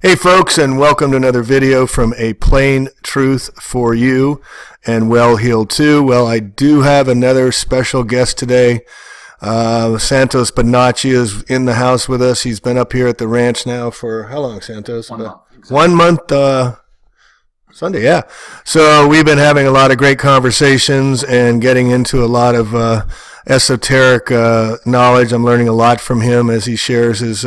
Hey folks, and welcome to another video from A Plain Truth for You and Well Healed Too. Well, I do have another special guest today. Santos Bonacci is in the house with us. He's been up here at the ranch now for how long, Santos? 1 month. Exactly. 1 month, Sunday, yeah. So we've been having a lot of great conversations and getting into a lot of esoteric knowledge. I'm learning a lot from him as he shares his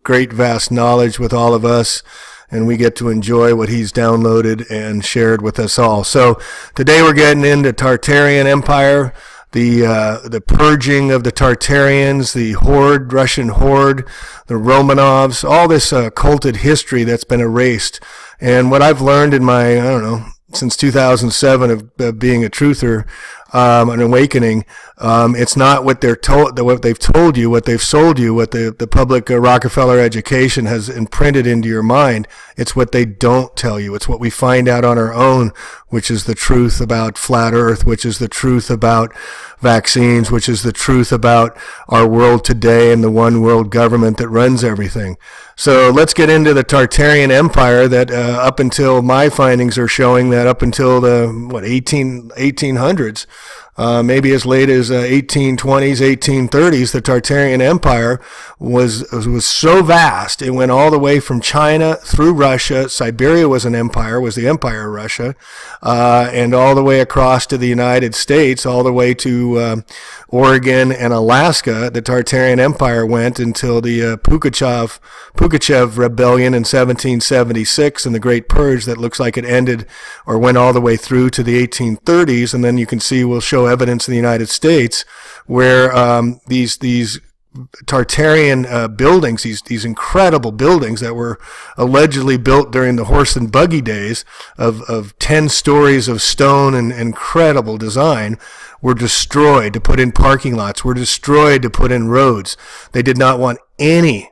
great vast knowledge with all of us, and we get to enjoy what he's downloaded and shared with us all. So today we're getting into Tartarian Empire, the purging of the Tartarians, the Horde, Russian Horde, the Romanovs, all this occulted history that's been erased. And what I've learned in my, since 2007 of being a truther, an awakening, it's not what they're told, what they've told you, what they've sold you, what the public Rockefeller education has imprinted into your mind. It's what they don't tell you. It's what we find out on our own, which is the truth about flat earth, which is the truth about vaccines, which is the truth about our world today and the one world government that runs everything. So let's get into the Tartarian Empire that up until my findings are showing that up until the 1800s, maybe as late as 1820s, 1830s, the Tartarian Empire was so vast. It went all the way from China through Russia. Siberia was an empire, was the Empire of Russia, and all the way across to the United States, all the way to Oregon and Alaska. The Tartarian Empire went until the Pugachev Rebellion in 1776 and the Great Purge that looks like it ended or went all the way through to the 1830s. And then you can see, we'll show evidence in the United States where these Tartarian buildings, these incredible buildings that were allegedly built during the horse and buggy days of 10 stories of stone and incredible design, were destroyed to put in parking lots, were destroyed to put in roads. They did not want any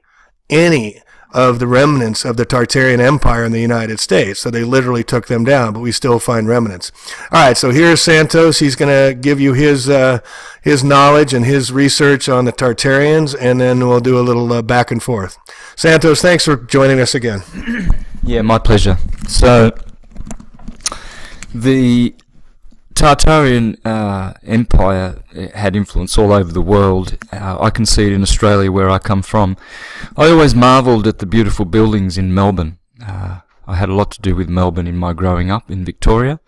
of the remnants of the Tartarian Empire in the United States. So they literally took them down, but we still find remnants. All right, so here's Santos. He's going to give you his knowledge and his research on the Tartarians, and then we'll do a little back and forth. Santos, thanks for joining us again. Yeah, my pleasure. So, the Tartarian Empire had influence all over the world. I can see it in Australia, where I come from. I always marvelled at the beautiful buildings in Melbourne. I had a lot to do with Melbourne in my growing up in Victoria.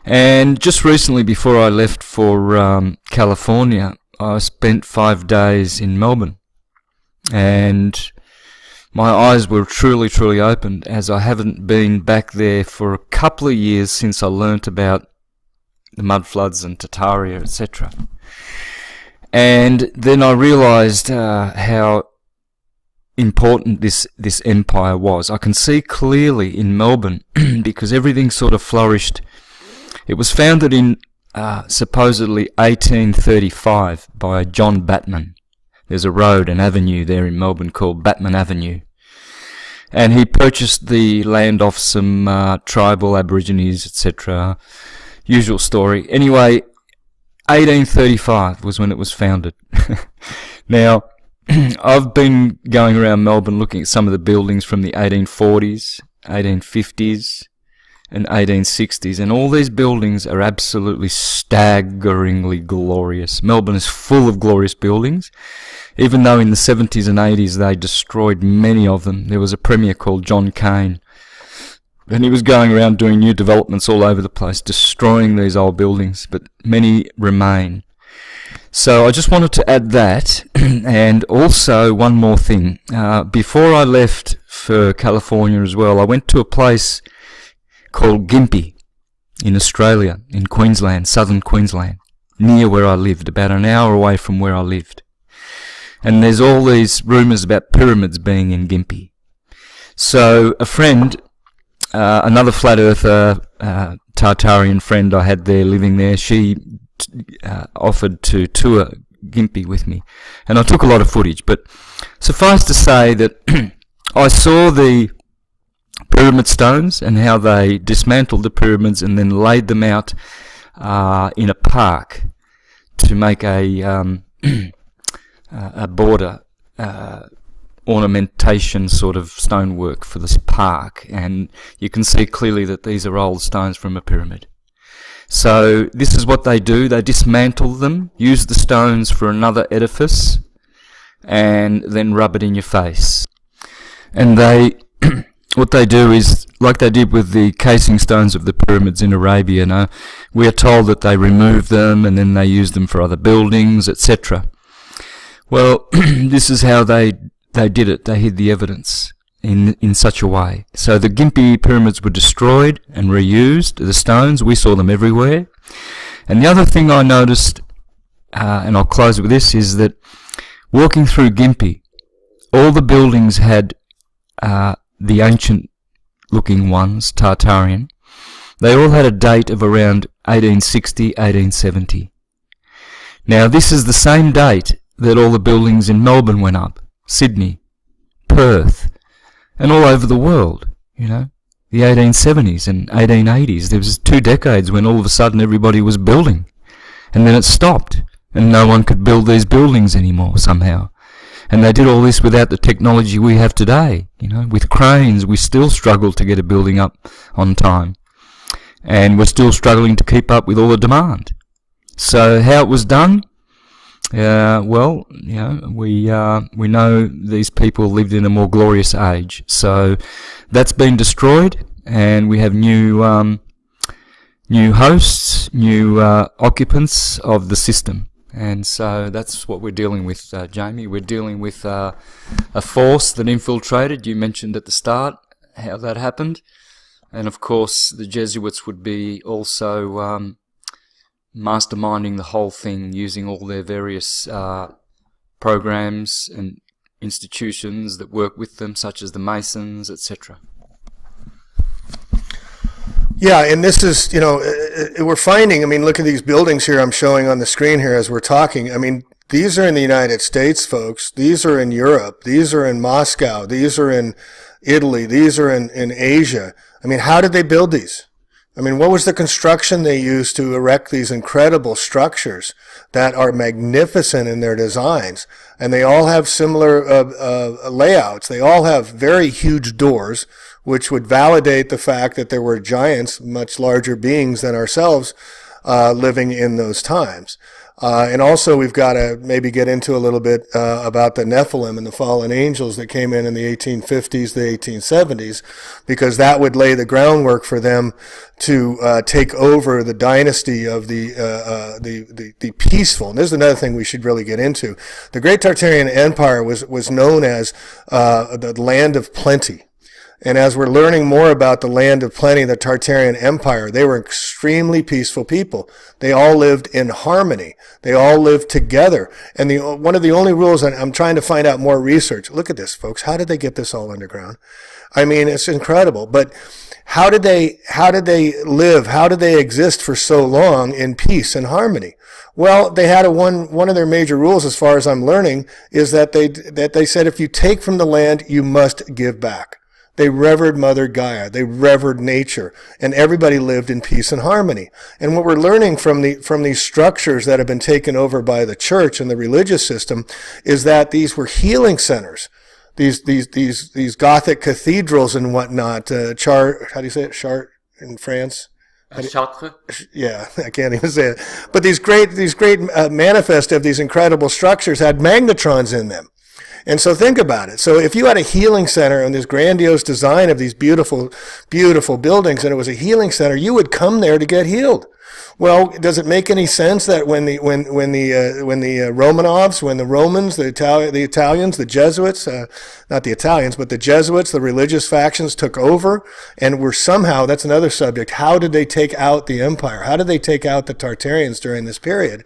And just recently, before I left for California, I spent 5 days in Melbourne. And my eyes were truly, truly opened, as I haven't been back there for a couple of years since I learnt about the mud floods and Tartaria, etc. And then I realised how important this empire was. I can see clearly in Melbourne because everything sort of flourished. It was founded in supposedly 1835 by John Batman. There's a road, an avenue there in Melbourne called Batman Avenue. And he purchased the land off some tribal Aborigines, etc. Usual story. Anyway, 1835 was when it was founded. Now, I've been going around Melbourne looking at some of the buildings from the 1840s, 1850s, and 1860s, and all these buildings are absolutely staggeringly glorious. Melbourne is full of glorious buildings, even though in the 70s and 80s they destroyed many of them. There was a premier called John Cain, and he was going around doing new developments all over the place, destroying these old buildings, but many remain. So I just wanted to add that, and also one more thing. Before I left for California as well, I went to a place called Gympie in Australia, in Queensland, southern Queensland, near where I lived, about an hour away from where I lived. And there's all these rumours about pyramids being in Gympie. So a friend, another flat earther, Tartarian friend I had there living there, she offered to tour Gympie with me, and I took a lot of footage. But suffice to say that I saw the pyramid stones and how they dismantled the pyramids and then laid them out in a park to make a border ornamentation sort of stonework for this park, and you can see clearly that these are old stones from a pyramid. So this is what they do. They dismantle them, use the stones for another edifice, and then rub it in your face. And what they do is, like they did with the casing stones of the pyramids in Arabia, no? We are told that they remove them and then they use them for other buildings, etc. Well, this is how they did it. They hid the evidence in such a way. So the Gympie pyramids were destroyed and reused. The stones, we saw them everywhere. And the other thing I noticed, and I'll close with this, is that walking through Gympie, all the buildings had the ancient-looking ones, Tartarian. They all had a date of around 1860, 1870. Now, this is the same date that all the buildings in Melbourne went up, Sydney, Perth, and all over the world, you know. The 1870s and 1880s, there was 2 decades when all of a sudden everybody was building. And then it stopped, and no one could build these buildings anymore somehow. And they did all this without the technology we have today. You know, with cranes, we still struggle to get a building up on time. And we're still struggling to keep up with all the demand. So how it was done? Well, you know, we know these people lived in a more glorious age. So that's been destroyed, and we have new hosts, new occupants of the system. And so that's what we're dealing with, Jamie. We're dealing with a force that infiltrated. You mentioned at the start how that happened. And of course, the Jesuits would be also masterminding the whole thing, using all their various programs and institutions that work with them, such as the Masons, etc. Yeah, and this is, you know, we're finding, I mean, look at these buildings here I'm showing on the screen here as we're talking. I mean, these are in the United States, folks. These are in Europe. These are in Moscow. These are in Italy. These are in Asia. I mean, how did they build these? I mean, what was the construction they used to erect these incredible structures that are magnificent in their designs? And they all have similar layouts. They all have very huge doors, which would validate the fact that there were giants, much larger beings than ourselves, living in those times. And also we've got to maybe get into a little bit about the Nephilim and the fallen angels that came in the 1850s, the 1870s, because that would lay the groundwork for them to take over the dynasty of the peaceful. And this is another thing we should really get into. The Great Tartarian Empire was known as the land of plenty. And as we're learning more about the land of plenty, the Tartarian Empire, they were extremely peaceful people. They all lived in harmony. They all lived together. And one of the only rules, and I'm trying to find out more research. Look at this, folks. How did they get this all underground? I mean, it's incredible. But how did they live? How did they exist for so long in peace and harmony? Well, they had one of their major rules, as far as I'm learning, is that they said if you take from the land, you must give back. They revered Mother Gaia. They revered nature, and everybody lived in peace and harmony. And what we're learning from these structures that have been taken over by the church and the religious system is that these were healing centers. These Gothic cathedrals and whatnot. How do you say it? Chartres in France. Chartres. Yeah, I can't even say it. But these great manifest of these incredible structures had magnetrons in them. And so think about it. So if you had a healing center and this grandiose design of these beautiful, beautiful buildings, and it was a healing center, you would come there to get healed. Well, does it make any sense that when the Romanovs, when the Romans, the Italians, the Jesuits, not the Italians, but the Jesuits, the religious factions took over and were somehow, that's another subject, how did they take out the empire? How did they take out the Tartarians during this period?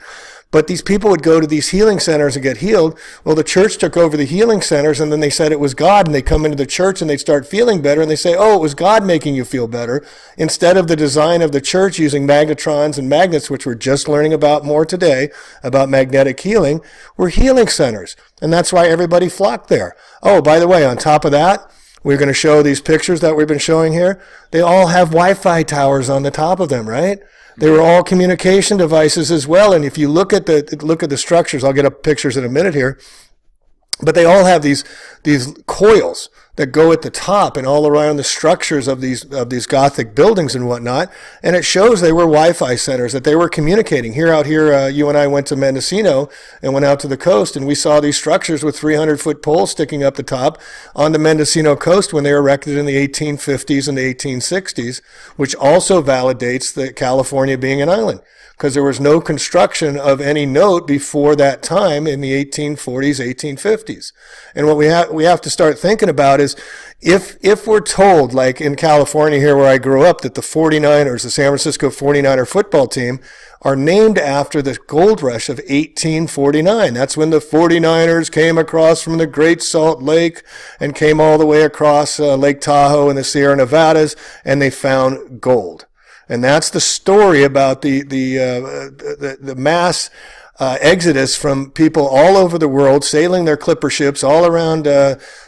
But these people would go to these healing centers and get healed. Well, the church took over the healing centers, and then they said it was God, and they come into the church and they start feeling better, and they say, oh, it was God making you feel better, instead of the design of the church using magnetrons and magnets, which we're just learning about more today, about magnetic healing, were healing centers. And that's why everybody flocked there. Oh, by the way, on top of that, we're going to show these pictures that we've been showing here. They all have Wi-Fi towers on the top of them, right? They were all communication devices as well. And if you look at the structures, I'll get up pictures in a minute here. But they all have these coils that go at the top and all around the structures of these Gothic buildings and whatnot. And it shows they were Wi-Fi centers, that they were communicating. Out here, you and I went to Mendocino and went out to the coast, and we saw these structures with 300-foot poles sticking up the top on the Mendocino coast when they were erected in the 1850s and the 1860s, which also validates that California being an island, because there was no construction of any note before that time in the 1840s, 1850s. And what we have to start thinking about is if we're told, like in California here where I grew up, that the 49ers, the San Francisco 49er football team, are named after the gold rush of 1849. That's when the 49ers came across from the Great Salt Lake and came all the way across Lake Tahoe and the Sierra Nevadas, and they found gold. And that's the story about the mass exodus from people all over the world, sailing their clipper ships all around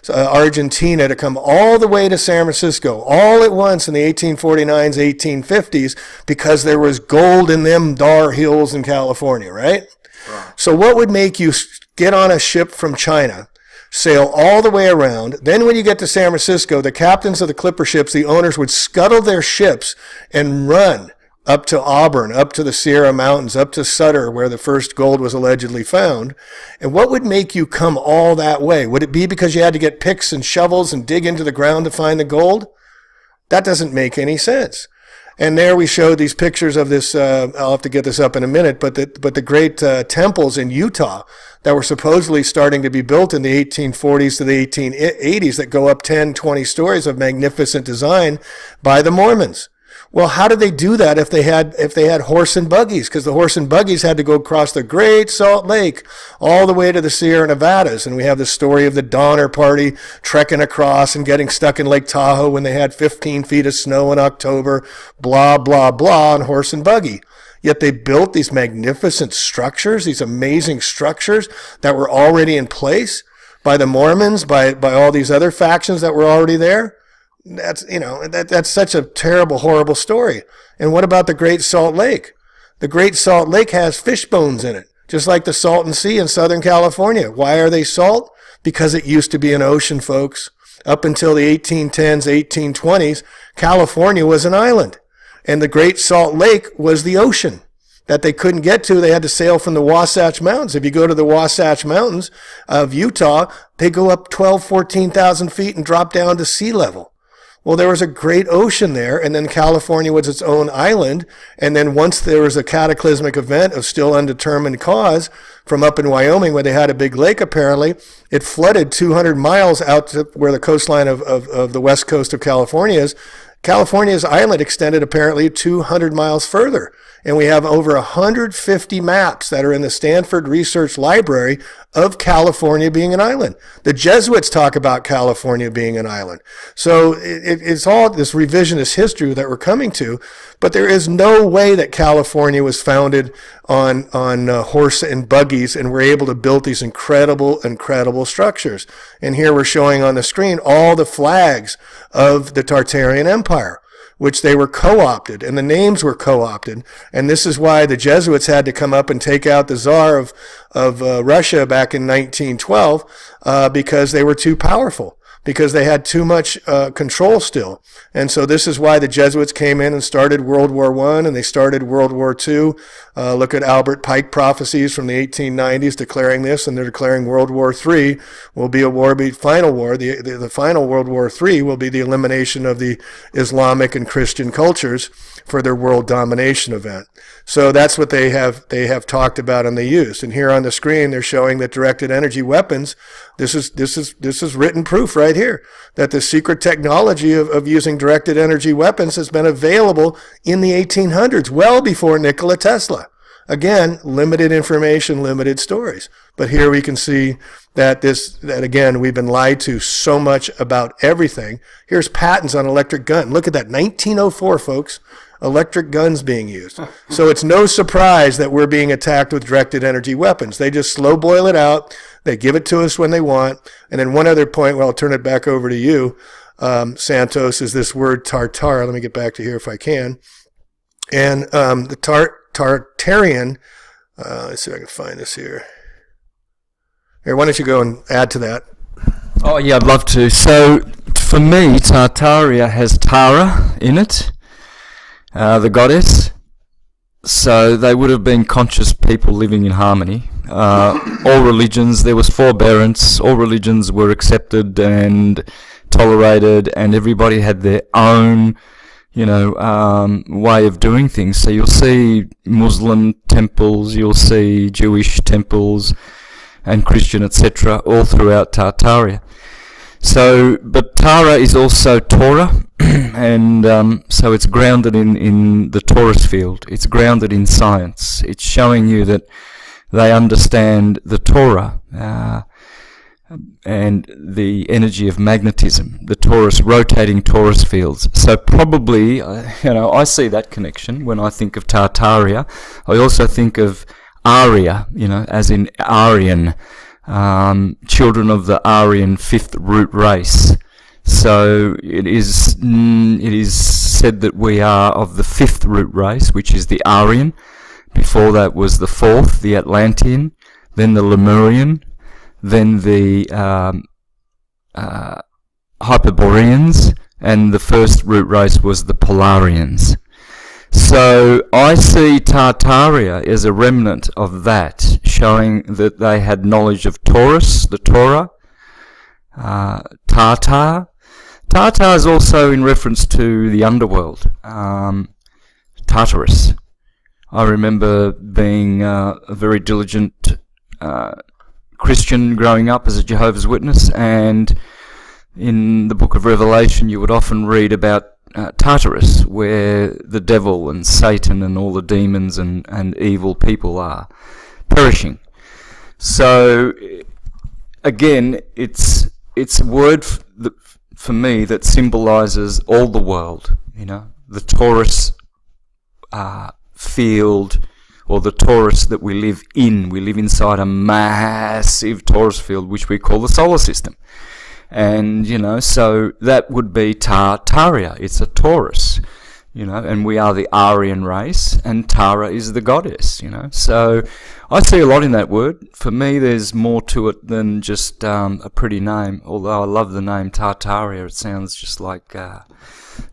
Argentina to come all the way to San Francisco, all at once in the 1849s, 1850s, because there was gold in them dar hills in California, right? Wow. So what would make you get on a ship from China, sail all the way around? Then when you get to San Francisco, the captains of the clipper ships, the owners, would scuttle their ships and run up to Auburn, up to the Sierra Mountains, up to Sutter, where the first gold was allegedly found. And what would make you come all that way? Would it be because you had to get picks and shovels and dig into the ground to find the gold? That doesn't make any sense. And there we showed these pictures of this, I'll have to get this up in a minute, but the great temples in Utah that were supposedly starting to be built in the 1840s to the 1880s that go up 10, 20 stories of magnificent design by the Mormons. Well, how did they do that if they had horse and buggies? Because the horse and buggies had to go across the Great Salt Lake all the way to the Sierra Nevadas. And we have the story of the Donner Party trekking across and getting stuck in Lake Tahoe when they had 15 feet of snow in October, blah, blah, blah, on horse and buggy. Yet they built these magnificent structures, these amazing structures that were already in place by the Mormons, by all these other factions that were already there. That's such a terrible, horrible story. And what about the Great Salt Lake? The Great Salt Lake has fish bones in it, just like the Salton Sea in Southern California. Why are they salt? Because it used to be an ocean, folks. Up until the 1810s, 1820s, California was an island. And the Great Salt Lake was the ocean that they couldn't get to. They had to sail from the Wasatch Mountains. If you go to the Wasatch Mountains of Utah, they go up 14,000 feet and drop down to sea level. Well, there was a great ocean there, and then California was its own island. And then once there was a cataclysmic event of still undetermined cause from up in Wyoming, where they had a big lake apparently, it flooded 200 miles out to where the coastline of the west coast of California is. California's island extended apparently 200 miles further. And we have over 150 maps that are in the Stanford Research Library of California being an island. The Jesuits talk about California being an island. So it's all this revisionist history that we're coming to, but there is no way that California was founded on horse and buggies and were able to build these incredible structures. And here we're showing on the screen all the flags of the Tartarian Empire, which they were co-opted, and the names were co-opted. And this is why the Jesuits had to come up and take out the Tsar of Russia back in 1912, because they were too powerful, because they had too much control still. And so this is why the Jesuits came in and started World War I, and they started World War II. Look at Albert Pike prophecies from the 1890s declaring this, and they're declaring World War III will be a war, final war. The final World War III will be the elimination of the Islamic and Christian cultures for their world domination event. So that's what they have talked about and they used. And here on the screen, they're showing that directed energy weapons. This is written proof right here that the secret technology of using directed energy weapons has been available in the 1800s, well before Nikola Tesla. Again, limited information, limited stories. But here we can see that again, we've been lied to so much about everything. Here's patents on electric gun. Look at that, 1904, folks. Electric guns being used. So it's no surprise that we're being attacked with directed energy weapons. They just slow boil it out. They give it to us when they want. And then one other point, well, I'll turn it back over to you, Santos, is this word tartar. Let me get back to here if I can. And the Tartarian, let's see if I can find this here. Here, why don't you go and add to that? Oh yeah, I'd love to. So for me, Tartaria has Tara in it, the goddess. So they would have been conscious people living in harmony. All religions, there was forbearance. All religions were accepted and tolerated, and everybody had their own, way of doing things. So you'll see Muslim temples, you'll see Jewish temples, and Christian, etc., all throughout Tartaria. So, but Tara is also Torah, and so it's grounded in the torus field. It's grounded in science. It's showing you that they understand the Torah and the energy of magnetism, the torus, rotating torus fields. So probably, I see that connection when I think of Tartaria. I also think of Arya, as in Aryan, children of the Aryan fifth root race. So it is said that we are of the fifth root race, which is the Aryan. Before that was the fourth, the Atlantean, then the Lemurian, then the Hyperboreans, and the first root race was the Polarians. So I see Tartaria as a remnant of that, showing that they had knowledge of Taurus, the Torah, Tartar. Tartar is also in reference to the underworld, Tartarus. I remember being a very diligent Christian growing up as a Jehovah's Witness, and in the book of Revelation you would often read about Tartarus, where the devil and Satan and all the demons and evil people are perishing. So again, it's a word for me that symbolizes all the world, the torus field, or the torus that we live in. We live inside a massive torus field which we call the solar system. And, so that would be Tartaria. It's a Taurus, and we are the Aryan race, and Tara is the goddess, So I see a lot in that word. For me, there's more to it than just a pretty name, although I love the name Tartaria. It sounds just like,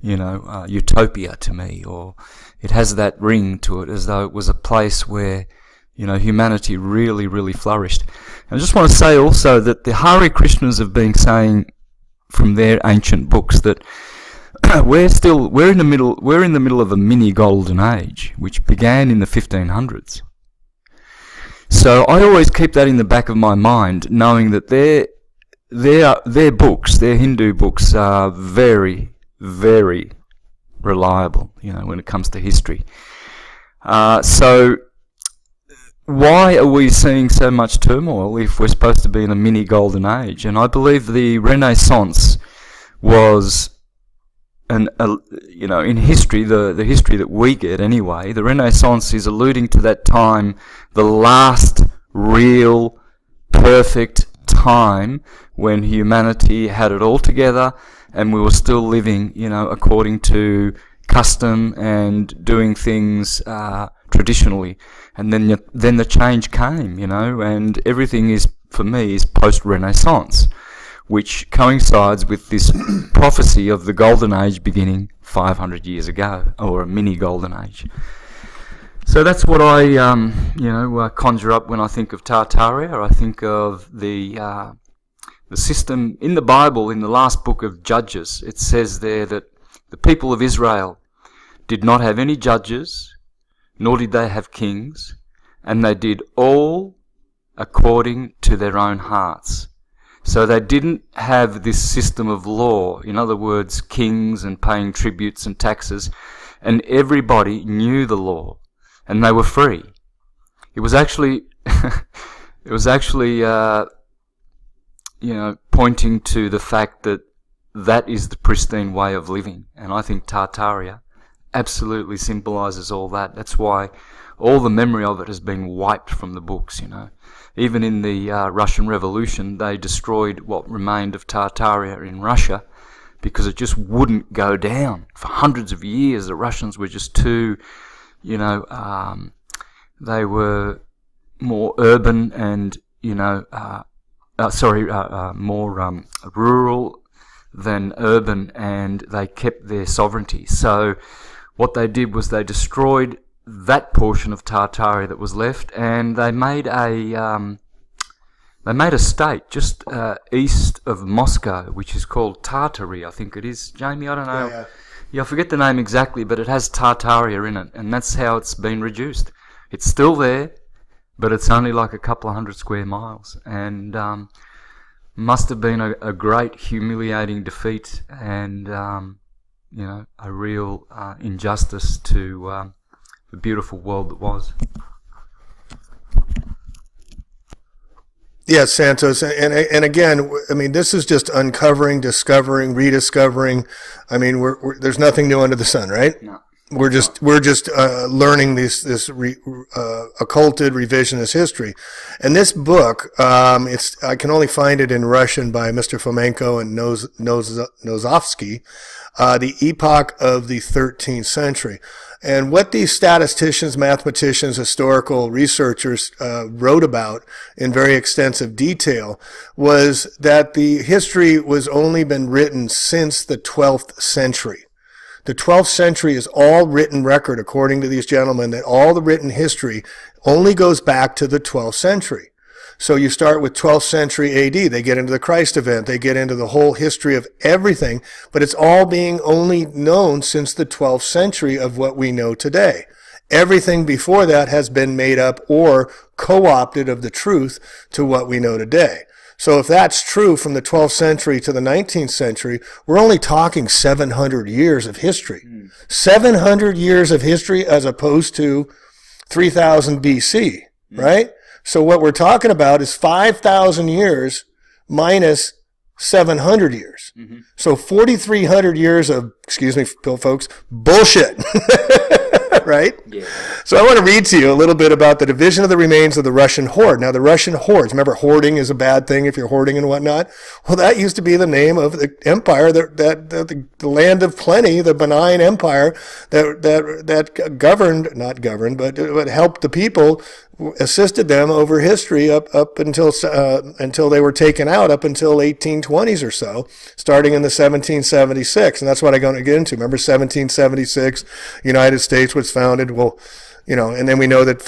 utopia to me, or it has that ring to it as though it was a place where humanity really, really flourished. And I just want to say also that the Hare Krishnas have been saying from their ancient books that we're in the middle of a mini golden age, which began in the 1500s. So I always keep that in the back of my mind, knowing that their books, their Hindu books, are very, very reliable, when it comes to history. So why are we seeing so much turmoil if we're supposed to be in a mini golden age? And I believe the Renaissance was in history, the history that we get anyway, the Renaissance is alluding to that time, the last real perfect time when humanity had it all together and we were still living, according to custom and doing things traditionally. And then the change came, and everything is, for me, is post-Renaissance, which coincides with this prophecy of the Golden Age beginning 500 years ago, or a mini Golden Age. So that's what I, conjure up when I think of Tartaria. I think of the system in the Bible, in the last book of Judges. It says there that the people of Israel did not have any judges, nor did they have kings, and they did all according to their own hearts. So they didn't have this system of law, in other words, kings and paying tributes and taxes, and everybody knew the law, and they were free. It was actually, pointing to the fact that that is the pristine way of living, and I think Tartaria absolutely symbolizes all that. That's why all the memory of it has been wiped from the books, Even in the Russian Revolution, they destroyed what remained of Tartaria in Russia because it just wouldn't go down. For hundreds of years, the Russians were just too, they were more urban and, more rural than urban, and they kept their sovereignty. So what they did was they destroyed that portion of Tartaria that was left, and they made a state just east of Moscow, which is called Tartaria, I think it is. Jamie, I don't know. Yeah, I forget the name exactly, but it has Tartaria in it, and that's how it's been reduced. It's still there, but it's only like a couple of 100 square miles, and must have been a great humiliating defeat, and a real injustice to the beautiful world that was. Yes, Santos, and again, I mean, this is just uncovering, discovering, rediscovering. I mean, there's nothing new under the sun, right? No. We're just learning this occulted revisionist history, and this book, I can only find it in Russian by Mr. Fomenko and Nozovsky, the Epoch of the 13th Century. And what these statisticians, mathematicians, historical researchers wrote about in very extensive detail was that the history was only been written since the 12th century. The 12th century is all written record, according to these gentlemen, that all the written history only goes back to the 12th century. So you start with 12th century AD. They get into the Christ event. They get into the whole history of everything, but it's all being only known since the 12th century of what we know today. Everything before that has been made up or co-opted of the truth to what we know today. So if that's true from the 12th century to the 19th century, we're only talking 700 years of history. 700 years of history as opposed to 3000 BC, right? So what we're talking about is 5,000 years minus 700 years. Mm-hmm. So 4,300 years of, excuse me, folks, bullshit. Right? Yeah. So I want to read to you a little bit about the division of the remains of the Russian Horde. Now, the Russian hordes, remember, hoarding is a bad thing if you're hoarding and whatnot. Well, that used to be the name of the empire, the land of plenty, the benign empire that governed, not governed, but helped the people, assisted them over history up until they were taken out, up until 1820s or so, starting in the 1776, and that's what I'm going to get into. Remember, 1776, United States was founded. Well, and then we know that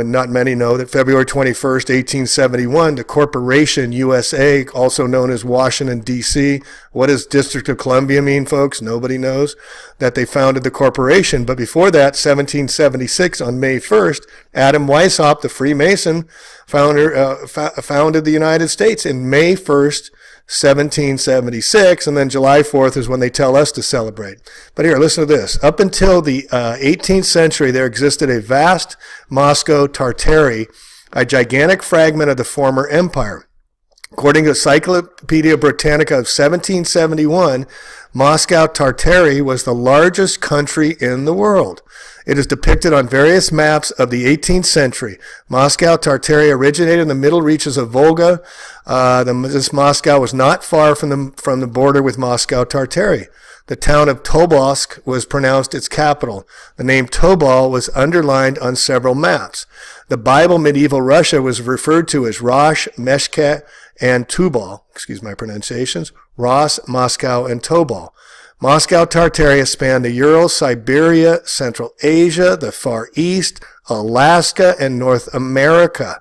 not many know that February 21st, 1871, the Corporation USA, also known as Washington, D.C. What does District of Columbia mean, folks? Nobody knows that they founded the corporation. But before that, 1776, on May 1st, Adam Weishaupt, the Freemason founder, founded the United States in May 1st, 1776, and then July 4th is when they tell us to celebrate. But here, listen to this. Up until the 18th century, there existed a vast Moscow Tartary, a gigantic fragment of the former empire. According to Encyclopedia Britannica of 1771, Moscow Tartary was the largest country in the world. It is depicted on various maps of the 18th century. Moscow Tartary originated in the middle reaches of Volga. This Moscow was not far from the border with Moscow Tartary. The town of Tobolsk was pronounced its capital. The name Tobol was underlined on several maps. The Bible medieval Russia was referred to as Rosh, Meshke, and Tubal. Excuse my pronunciations. Ros, Moscow, and Tobol. Moscow Tartaria spanned the Urals, Siberia, Central Asia, the Far East, Alaska, and North America.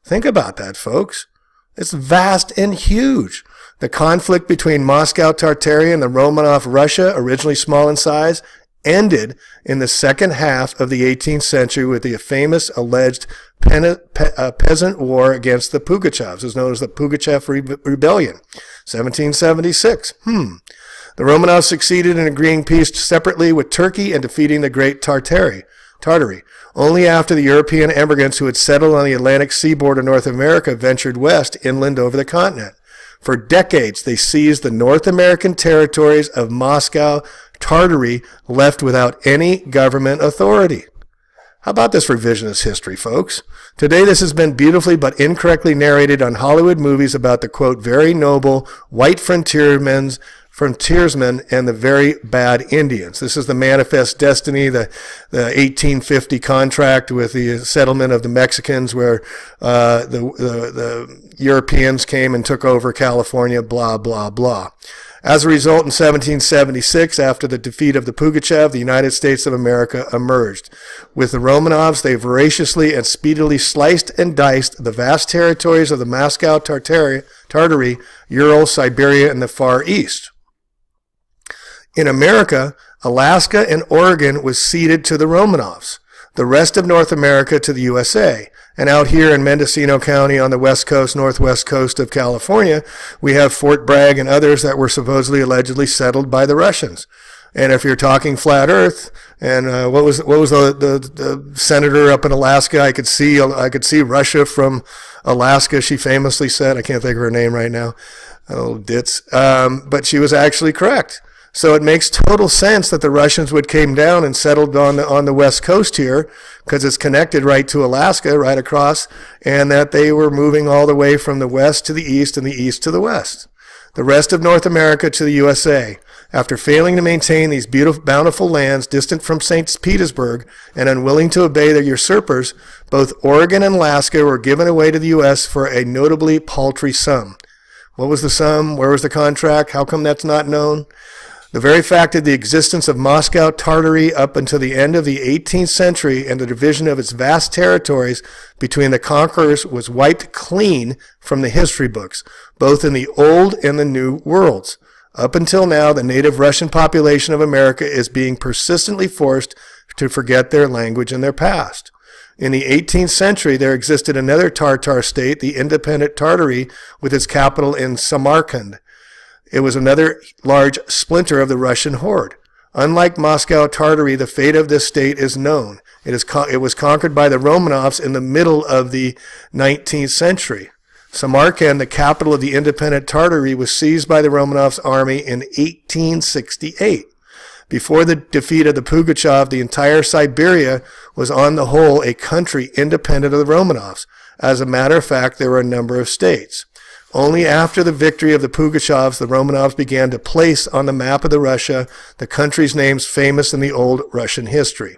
Think about that, folks. It's vast and huge. The conflict between Moscow Tartaria and the Romanov Russia, originally small in size, ended in the second half of the 18th century with the famous alleged peasant war against the Pugachevs. It was known as the Pugachev Rebellion, 1776. The Romanovs succeeded in agreeing peace separately with Turkey and defeating the Great Tartary. Only after the European immigrants who had settled on the Atlantic seaboard of North America ventured west inland over the continent. For decades, they seized the North American territories of Moscow Tartary, left without any government authority. How about this revisionist history, folks? Today, this has been beautifully but incorrectly narrated on Hollywood movies about the, quote, very noble white frontiersmen frontiersmen, and the very bad Indians. This is the manifest destiny, the 1850 contract with the settlement of the Mexicans, where the Europeans came and took over California, blah, blah, blah. As a result, in 1776, after the defeat of the Pugachev, the United States of America emerged. With the Romanovs, they voraciously and speedily sliced and diced the vast territories of the Moscow Tartary, Ural, Siberia, and the Far East. In America, Alaska and Oregon was ceded to the Romanovs, the rest of North America to the USA. And out here in Mendocino County on the west coast, northwest coast of California, we have Fort Bragg and others that were supposedly allegedly settled by the Russians. And if you're talking flat Earth, and what was the senator up in Alaska? I could see Russia from Alaska. She famously said, I can't think of her name right now, a little ditz, but she was actually correct. So it makes total sense that the Russians would came down and settled on the west coast here, because it's connected right to Alaska, right across, and that they were moving all the way from the west to the east and the east to the west. The rest of North America to the USA. After failing to maintain these beautiful, bountiful lands distant from St. Petersburg and unwilling to obey their usurpers, both Oregon and Alaska were given away to the U.S. for a notably paltry sum. What was the sum? Where was the contract? How come that's not known? The very fact of the existence of Moscow Tartary up until the end of the 18th century and the division of its vast territories between the conquerors was wiped clean from the history books, both in the Old and the New worlds. Up until now, the native Russian population of America is being persistently forced to forget their language and their past. In the 18th century, there existed another Tartar state, the independent Tartary, with its capital in Samarkand. It was another large splinter of the Russian horde. Unlike Moscow Tartary, the fate of this state is known. It was conquered by the Romanovs in the middle of the 19th century. Samarkand, the capital of the independent Tartary, was seized by the Romanovs' army in 1868. Before the defeat of the Pugachev, the entire Siberia was on the whole a country independent of the Romanovs. As a matter of fact, there were a number of states. Only after the victory of the Pugachevs, the Romanovs began to place on the map of the Russia the country's names famous in the old Russian history.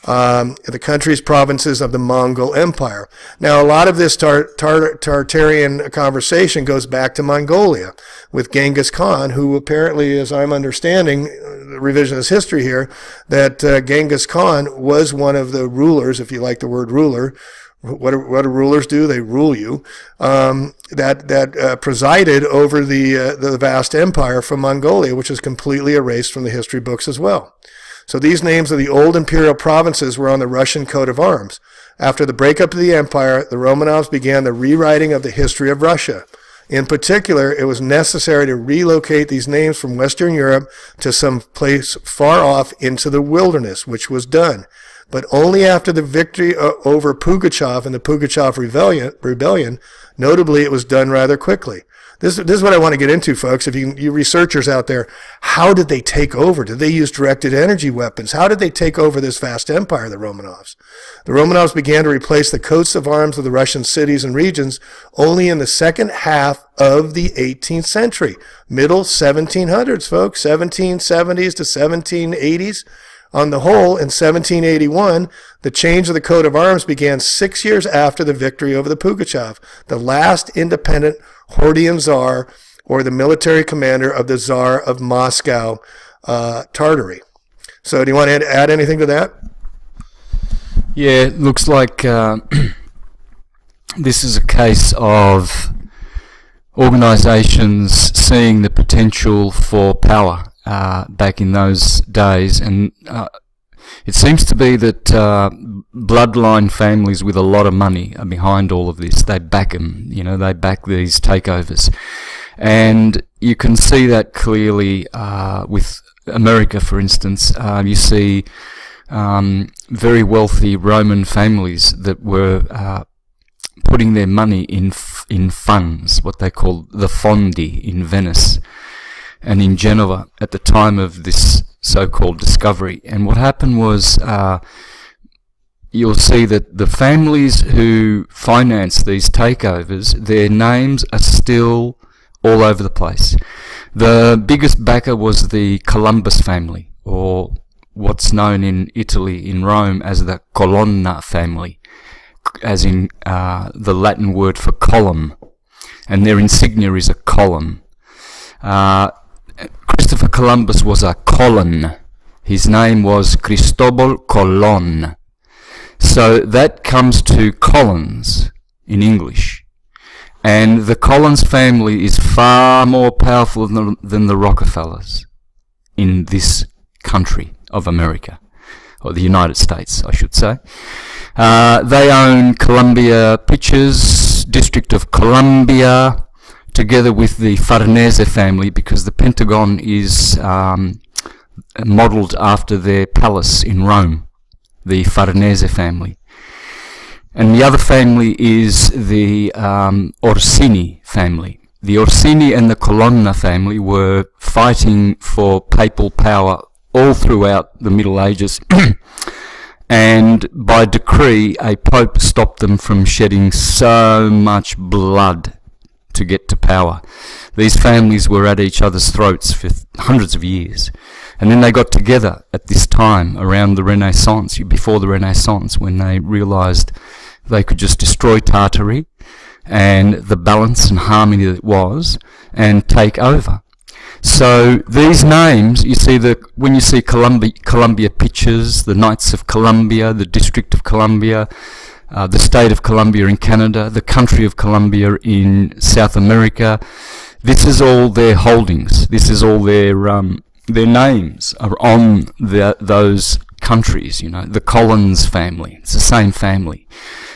The country's provinces of the Mongol Empire. Now, a lot of this Tartarian conversation goes back to Mongolia with Genghis Khan, who apparently, as I'm understanding, revisionist history here, that Genghis Khan was one of the rulers, if you like the word ruler. What do rulers do? They rule you. That presided over the vast empire from Mongolia, which is completely erased from the history books as well. So these names of the old imperial provinces were on the Russian coat of arms. After the breakup of the empire, the Romanovs began the rewriting of the history of Russia. In particular, it was necessary to relocate these names from Western Europe to some place far off into the wilderness, which was done. But only after the victory over Pugachev and the Pugachev rebellion, notably, it was done rather quickly. This is what I want to get into, folks. If you researchers out there, how did they take over? Did they use directed energy weapons? How did they take over this vast empire, the Romanovs? The Romanovs began to replace the coats of arms of the Russian cities and regions only in the second half of the 18th century, middle 1700s, folks, 1770s to 1780s. On the whole, in 1781, the change of the coat of arms began 6 years after the victory over the Pugachev, the last independent Hordean Tsar, or the military commander of the Tsar of Moscow, Tartary. So do you want to add anything to that? Yeah, it looks like this is a case of organizations seeing the potential for power back in those days, and it seems to be that bloodline families with a lot of money are behind all of this. They back them, they back these takeovers. And you can see that clearly with America, for instance. You see very wealthy Roman families that were putting their money in funds, what they call the fondi in Venice and in Genova at the time of this so-called discovery. And what happened was you'll see that the families who financed these takeovers, their names are still all over the place. The biggest backer was the Columbus family, or what's known in Italy, in Rome, as the Colonna family, as in the Latin word for column, and their insignia is a column. Christopher Columbus was a Colon. His name was Cristobal Colon. So that comes to Collins in English. And the Collins family is far more powerful than the Rockefellers in this country of America, or the United States, I should say. They own Columbia Pictures, District of Columbia, together with the Farnese family, because the Pentagon is modeled after their palace in Rome, the Farnese family. And the other family is the Orsini family. The Orsini and the Colonna family were fighting for papal power all throughout the Middle Ages, and by decree a pope stopped them from shedding so much blood to get to power. These families were at each other's throats for hundreds of years, and then they got together at this time around the Renaissance, before the Renaissance, when they realized they could just destroy Tartary and the balance and harmony that it was, and take over. So these names, you see, when you see Columbia Pictures, the Knights of Columbia, the District of Columbia, the State of Columbia in Canada, the Country of Columbia in South America, this is all their holdings. This is all their names are on those countries. You know, the Collins family. It's the same family.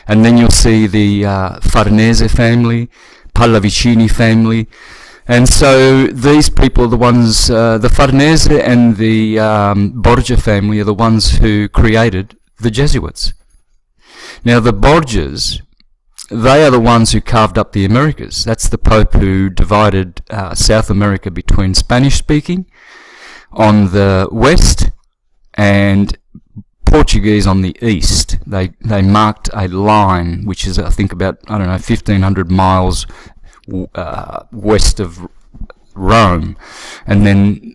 And then you'll see the Farnese family, Pallavicini family. And so these people are the ones, the Farnese and the Borgia family are the ones who created the Jesuits. Now the Borgias, they are the ones who carved up the Americas. That's the Pope who divided South America between Spanish-speaking on the west and Portuguese on the east. They marked a line which is, I think, about, 1,500 miles west of Rome, and then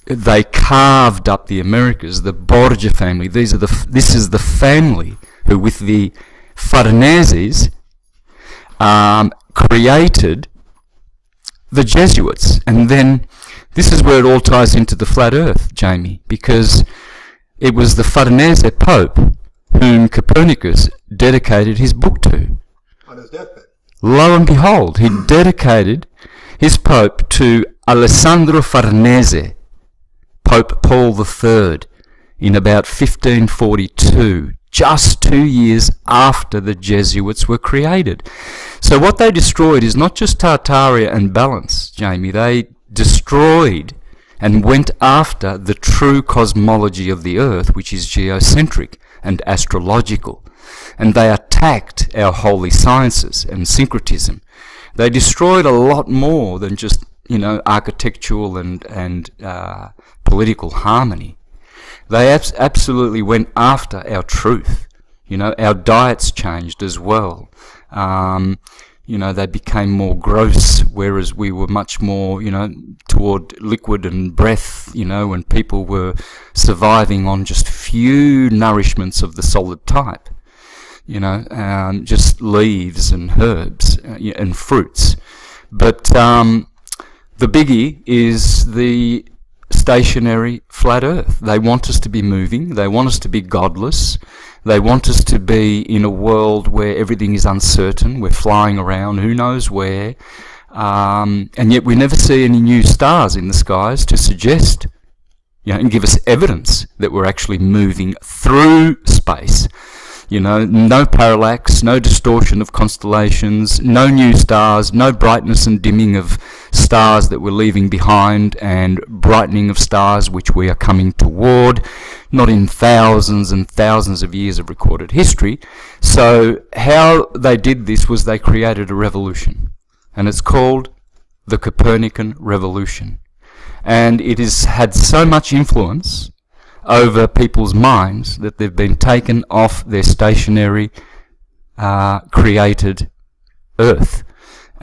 they carved up the Americas. The Borgia family. This is the family who, with the Farneses, created the Jesuits. And then this is where it all ties into the flat Earth, Jamie, because it was the Farnese Pope whom Copernicus dedicated his book to. On his deathbed. Lo and behold, he dedicated his Pope to Alessandro Farnese, Pope Paul III, in about 1542, just 2 years after the Jesuits were created. So what they destroyed is not just Tartaria and balance, Jamie. They destroyed and went after the true cosmology of the Earth, which is geocentric and astrological. And they attacked our holy sciences and syncretism. They destroyed a lot more than just, architectural and political harmony. They absolutely went after our truth. Our diets changed as well. They became more gross, whereas we were much more, toward liquid and breath, when people were surviving on just few nourishments of the solid type, just leaves and herbs and fruits. But the biggie is the stationary flat Earth. They want us to be moving. They want us to be godless. They want us to be in a world where everything is uncertain. We're flying around, who knows where. And yet we never see any new stars in the skies to suggest, and give us evidence that we're actually moving through space. No parallax, no distortion of constellations, no new stars, no brightness and dimming of stars that we're leaving behind, and brightening of stars which we are coming toward, not in thousands and thousands of years of recorded history. So how they did this was they created a revolution, and it's called the Copernican Revolution. And it has had so much influence over people's minds that they've been taken off their stationary created Earth,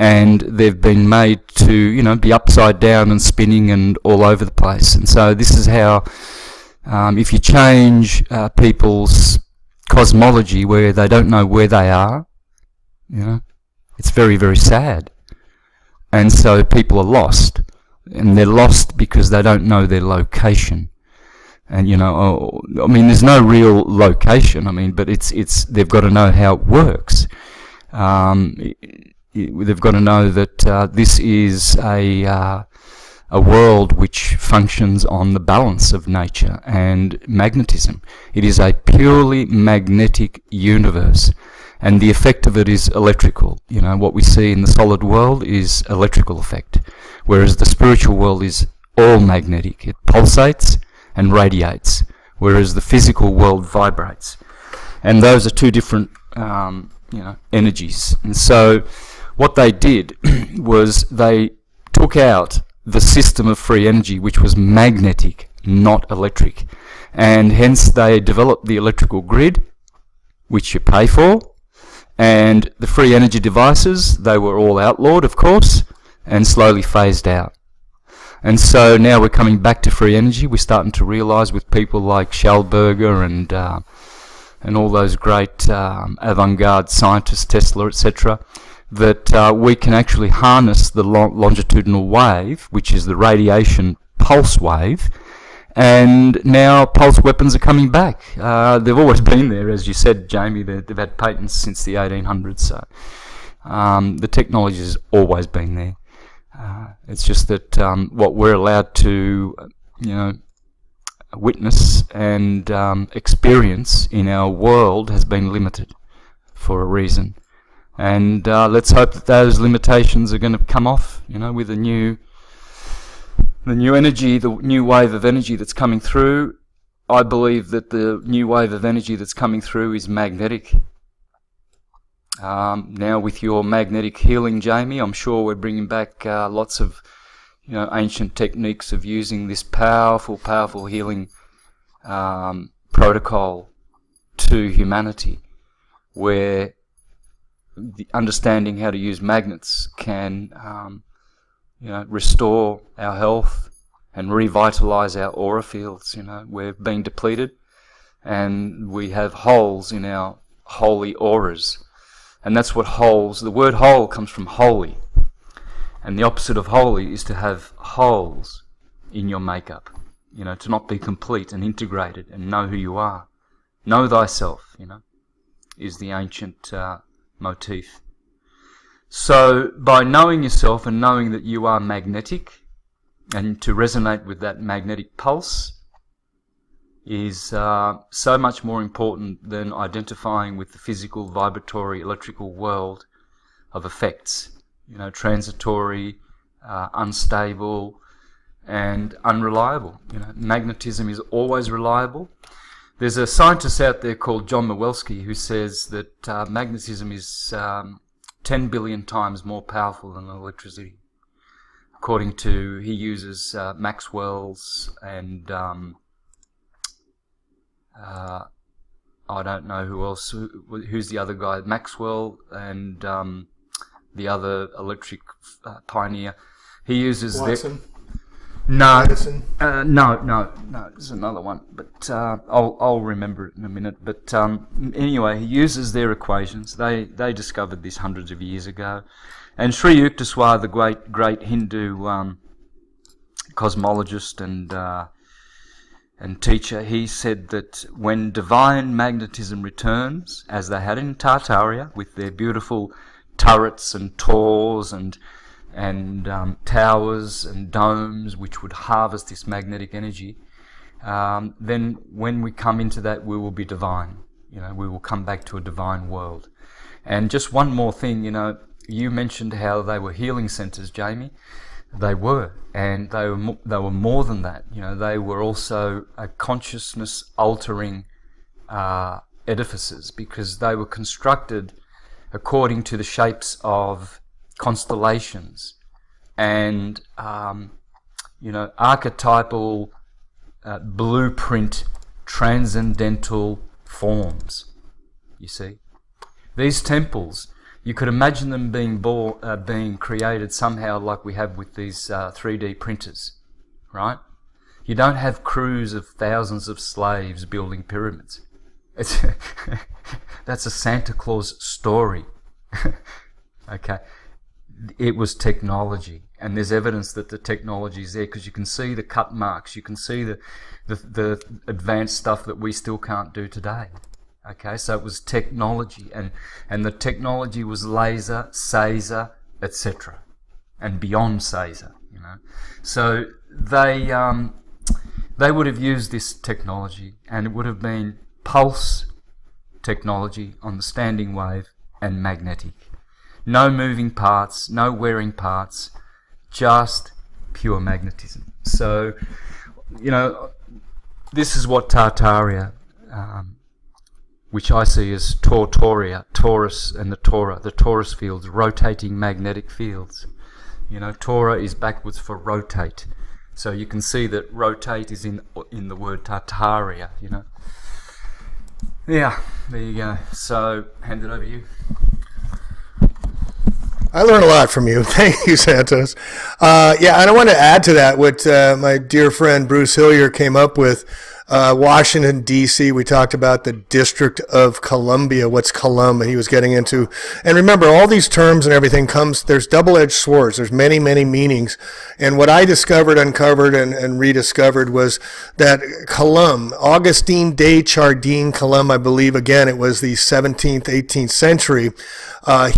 and they've been made to, be upside down and spinning and all over the place. And so this is how, if you change people's cosmology where they don't know where they are, it's very, very sad. And so people are lost, and they're lost because they don't know their location. And there's no real location. But it's they've got to know how it works. They've got to know that this is a world which functions on the balance of nature and magnetism. It is a purely magnetic universe, and the effect of it is electrical. What we see in the solid world is electrical effect, whereas the spiritual world is all magnetic. It pulsates and radiates, whereas the physical world vibrates. And those are two different energies. And so what they did was they took out the system of free energy, which was magnetic, not electric. And hence they developed the electrical grid, which you pay for, and the free energy devices. They were all outlawed, of course, and slowly phased out. And so now we're coming back to free energy. We're starting to realise with people like Schallberger and all those great avant-garde scientists, Tesla, etc., that we can actually harness the longitudinal wave, which is the radiation pulse wave, and now pulse weapons are coming back. They've always been there, as you said, Jamie. They've had patents since the 1800s, so the technology has always been there. It's just that what we're allowed to, witness and experience in our world has been limited for a reason. And let's hope that those limitations are going to come off, with the new energy, the new wave of energy that's coming through. I believe that the new wave of energy that's coming through is magnetic. Now with your magnetic healing, Jamie, I'm sure we're bringing back lots of ancient techniques of using this powerful healing protocol to humanity, where the understanding how to use magnets can restore our health and revitalize our aura fields. We're being depleted, and we have holes in our holy auras. And that's what holes, the word whole comes from holy. And the opposite of holy is to have holes in your makeup, to not be complete and integrated and know who you are. Know thyself, is the ancient motif. So by knowing yourself and knowing that you are magnetic, and to resonate with that magnetic pulse, is so much more important than identifying with the physical, vibratory, electrical world of effects, transitory, unstable, and unreliable. Magnetism is always reliable. There's a scientist out there called John Mawelski who says that magnetism is 10 billion times more powerful than electricity. According to, he uses Maxwell's and I don't know who else. Who's the other guy? Maxwell and the other electric pioneer. He uses Watson. No, Edison. no. There's another one, but I'll remember it in a minute. But anyway, he uses their equations. They discovered this hundreds of years ago, and Sri Yukteswar, the great Hindu cosmologist and teacher, he said that when divine magnetism returns, as they had in Tartaria, with their beautiful turrets and tors and towers and domes which would harvest this magnetic energy, then when we come into that, we will be divine. We will come back to a divine world. And just one more thing, you mentioned how they were healing centers, Jamie. They were, and they were more than that. They were also a consciousness-altering edifices, because they were constructed according to the shapes of constellations and archetypal blueprint transcendental forms. You see, these temples, You could imagine them being created somehow like we have with these 3D printers, right? You don't have crews of thousands of slaves building pyramids. That's a Santa Claus story. Okay. It was technology, and there's evidence that the technology is there because you can see the cut marks, you can see the advanced stuff that we still can't do today. Okay, so it was technology, and the technology was laser, Caesar, etc., and beyond Caesar. So they would have used this technology, and it would have been pulse technology on the standing wave and magnetic. No moving parts, no wearing parts, just pure magnetism. So, this is what Tartaria, which I see as Tartaria, Taurus and the Taurus fields, rotating magnetic fields. Torah is backwards for rotate. So you can see that rotate is in the word Tartaria, Yeah, there you go. So, hand it over to you. I learned a lot from you. Thank you, Santos. And I want to add to that what my dear friend Bruce Hillier came up with. Washington, D.C., we talked about the District of Columbia. What's Colum? And he was getting into, and remember, all these terms and everything there's double-edged swords. There's many, many meanings. And what I discovered, uncovered, and rediscovered was that Colum, Augustine de Chardin Colum, I believe, again, it was the 17th, 18th century,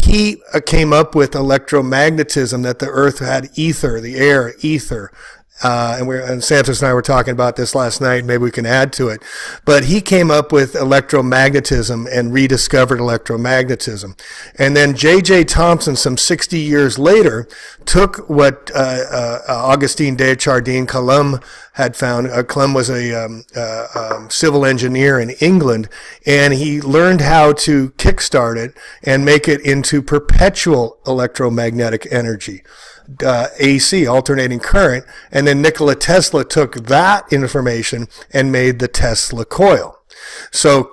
he came up with electromagnetism, that the earth had ether, the air, ether. And Santos and I were talking about this last night. Maybe we can add to it. But he came up with electromagnetism and rediscovered electromagnetism. And then J.J. Thomson, some 60 years later, took what Augustine de Chardin Colum had found. Colum was a civil engineer in England, and he learned how to kickstart it and make it into perpetual electromagnetic energy. AC, alternating current, and then Nikola Tesla took that information and made the Tesla coil. So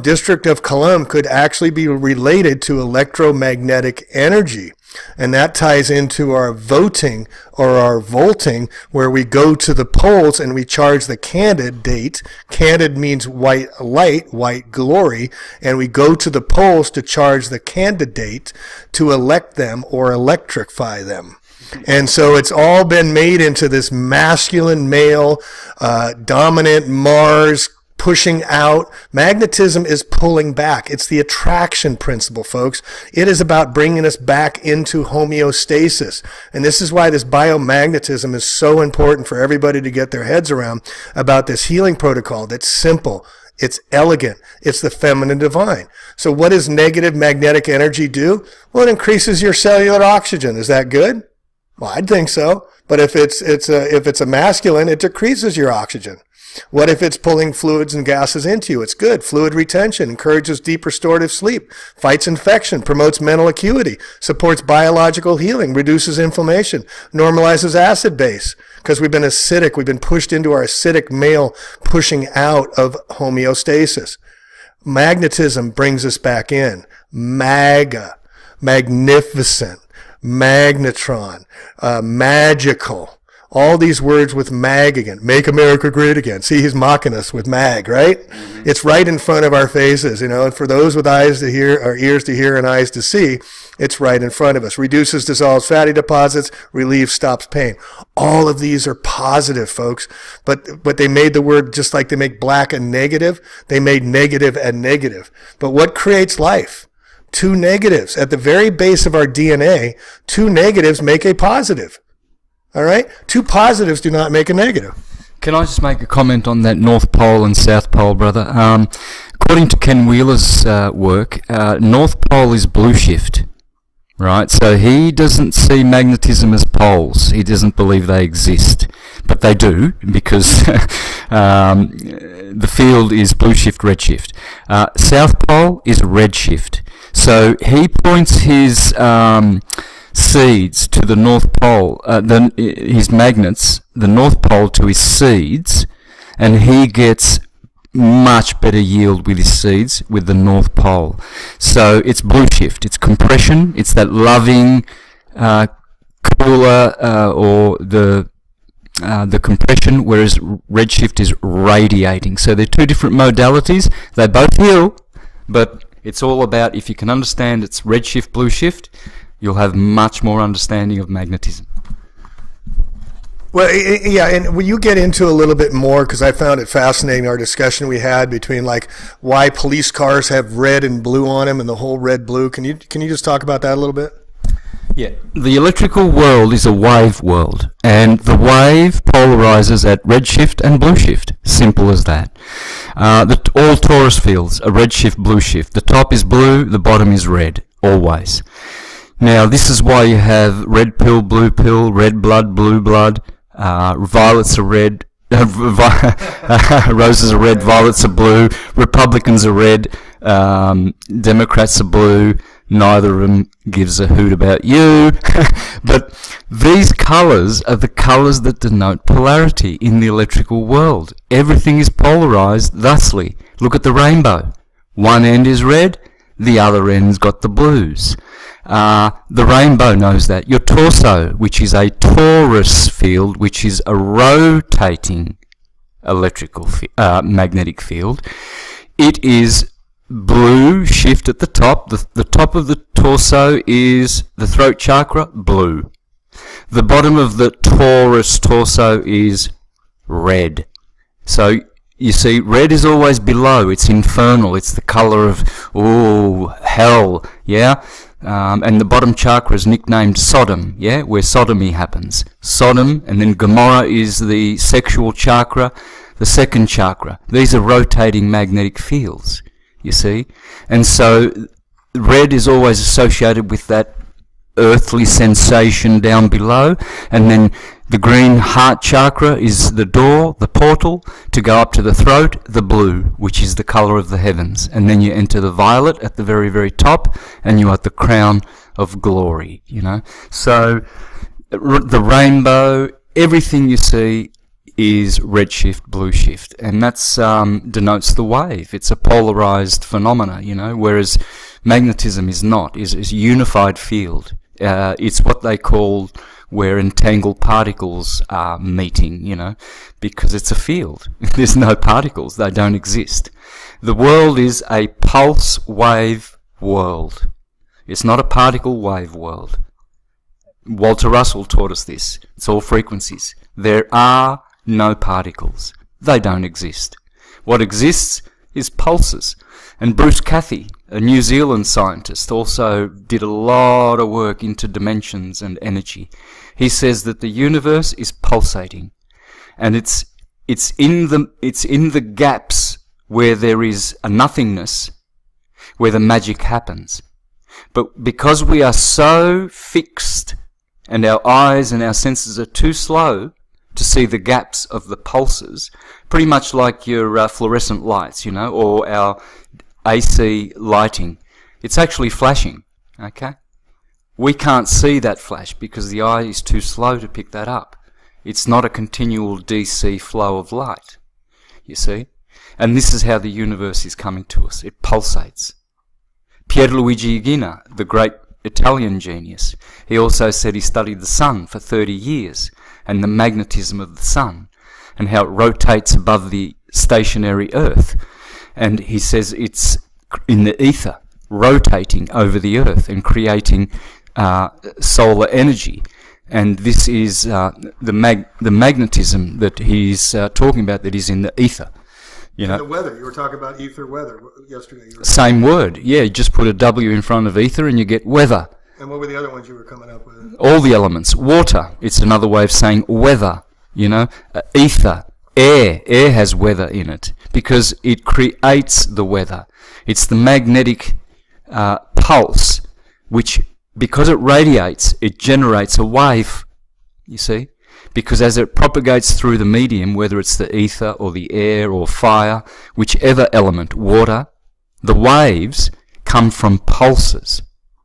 District of Colum could actually be related to electromagnetic energy. And that ties into our voting or our volting, where we go to the polls and we charge the candidate. Candid means white light, white glory. And we go to the polls to charge the candidate to elect them or electrify them. And so it's all been made into this masculine, male, dominant Mars pushing out. Magnetism is pulling back. It's the attraction principle, folks. It is about bringing us back into homeostasis. And this is why this biomagnetism is so important for everybody to get their heads around about this healing protocol that's simple. It's elegant. It's the feminine divine. So what does negative magnetic energy do? Well, it increases your cellular oxygen. Is that good? Well, I'd think so. But if it's a masculine, it decreases your oxygen. What if it's pulling fluids and gases into you? It's good. Fluid retention encourages deep restorative sleep, fights infection, promotes mental acuity, supports biological healing, reduces inflammation, normalizes acid base. Because we've been acidic, we've been pushed into our acidic male pushing out of homeostasis. Magnetism brings us back in. MAGA, magnificent. Magnetron, magical, all these words with mag again. Make America great again. See, he's mocking us with mag, right? Mm-hmm. It's right in front of our faces, and for those with eyes to hear, or ears to hear, and eyes to see, it's right in front of us. Reduces, dissolves fatty deposits, relieves, stops pain. All of these are positive, folks, but they made the word, just like they make black a negative, they made negative a negative. But what creates life? Two negatives. At the very base of our DNA, two negatives make a positive. All right? Two positives do not make a negative. Can I just make a comment on that North Pole and South Pole, brother? According to Ken Wheeler's work, North Pole is blue shift, right? So he doesn't see magnetism as poles. He doesn't believe they exist. But they do, because the field is blue shift, red shift. South Pole is red shift. So he points his seeds to the North Pole, his magnets, the North Pole to his seeds, and he gets much better yield with his seeds with the North Pole. So it's blue shift, it's compression, it's that loving, cooler, or the compression, whereas redshift is radiating. So they're two different modalities. They both heal, but it's all about, if you can understand it's redshift, blue shift, you'll have much more understanding of magnetism. Well, yeah, and will you get into a little bit more, because I found it fascinating, our discussion we had between like why police cars have red and blue on them and the whole red-blue. Can you just talk about that a little bit? Yeah, the electrical world is a wave world, and the wave polarizes at redshift and blue shift. Simple as that. All torus fields are redshift, blue shift. The top is blue, the bottom is red, always. Now, this is why you have red pill, blue pill, red blood, blue blood. Violets are red, roses are red, violets are blue, Republicans are red, Democrats are blue, neither of them gives a hoot about you. But these colours are the colours that denote polarity in the electrical world. Everything is polarised thusly. Look at the rainbow. One end is red, the other end's got the blues. The rainbow knows that. Your torso, which is a torus field, which is a rotating electrical magnetic field, it is blue shift at the top. The top of the torso is the throat chakra, blue. The bottom of the torus torso is red. So you see, red is always below. It's infernal. It's the colour of, hell, yeah? And the bottom chakra is nicknamed Sodom, yeah, where sodomy happens. Sodom, and then Gomorrah is the sexual chakra, the second chakra. These are rotating magnetic fields, you see. And so red is always associated with that earthly sensation down below, and then the green heart chakra is the door, the portal, to go up to the throat, the blue, which is the colour of the heavens. And then you enter the violet at the very, very top, and you are at the crown of glory, you know. So the rainbow, everything you see is redshift, blue shift, and that's denotes the wave. It's a polarised phenomena, you know, whereas magnetism is not, is a unified field. It's what they call where entangled particles are meeting, you know, because it's a field. There's no particles, they don't exist. The world is a pulse wave world. It's not a particle wave world. Walter Russell taught us this. It's all frequencies. There are no particles. They don't exist. What exists is pulses. And Bruce Cathy, a New Zealand scientist, also did a lot of work into dimensions and energy. He says that the universe is pulsating, and it's in the gaps where there is a nothingness, where the magic happens. But because we are so fixed, and our eyes and our senses are too slow to see the gaps of the pulses, pretty much like your fluorescent lights, you know, or our AC lighting, it's actually flashing, okay? We can't see that flash because the eye is too slow to pick that up. It's not a continual DC flow of light, you see? And this is how the universe is coming to us. It pulsates. Pierluigi Iguina, the great Italian genius, he also said he studied the sun for 30 years and the magnetism of the sun and how it rotates above the stationary earth. And he says it's in the ether, rotating over the earth and creating solar energy. And this is the magnetism that he's talking about, that is in the ether. You know, the weather, you were talking about ether weather yesterday. Same word, yeah. You just put a W in front of ether and you get weather. And what were the other ones you were coming up with? All the elements. Water, it's another way of saying weather, you know. Ether, air has weather in it because it creates the weather. It's the magnetic pulse, which, because it radiates, it generates a wave, you see. Because as it propagates through the medium, whether it's the ether or the air or fire, whichever element, water, the waves come from pulses,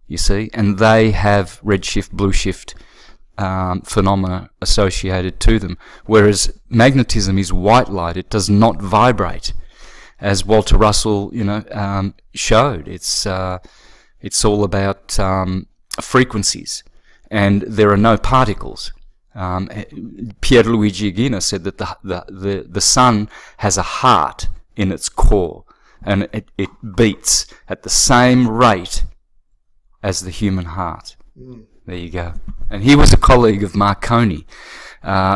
you see, and they have redshift, blue shift phenomena associated to them. Whereas magnetism is white light, it does not vibrate. as Walter Russell, showed. It's all about frequencies, and there are no particles. Pierluigi Aguina said that the sun has a heart in its core, and it beats at the same rate as the human heart. There you go. And he was a colleague of Marconi.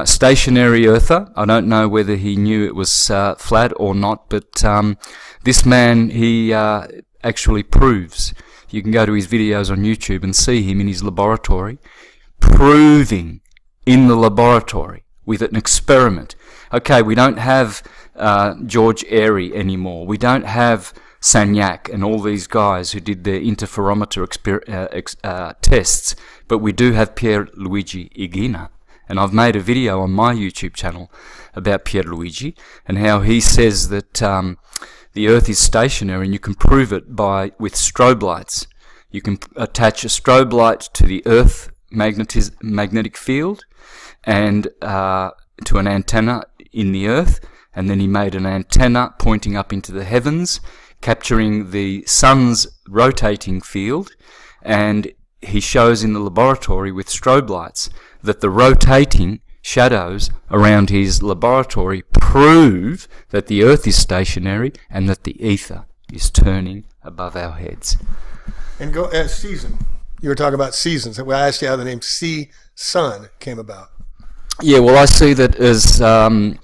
Stationary earther. I don't know whether he knew it was flat or not, but this man, he actually proves. You can go to his videos on YouTube and see him in his laboratory proving in the laboratory with an experiment. Okay, we don't have George Airy anymore. We don't have Sagnac and all these guys who did their interferometer tests, but we do have Pierluigi Aguina. And I've made a video on my YouTube channel about Pierluigi and how he says that the Earth is stationary, and you can prove it with strobe lights. You can attach a strobe light to the Earth magnetic field and to an antenna in the Earth, and then he made an antenna pointing up into the heavens, capturing the sun's rotating field, and he shows in the laboratory with strobe lights that the rotating shadows around his laboratory prove that the Earth is stationary and that the ether is turning above our heads. And go as season. You were talking about seasons. I asked you how the name sun came about. Yeah, well, I see that as the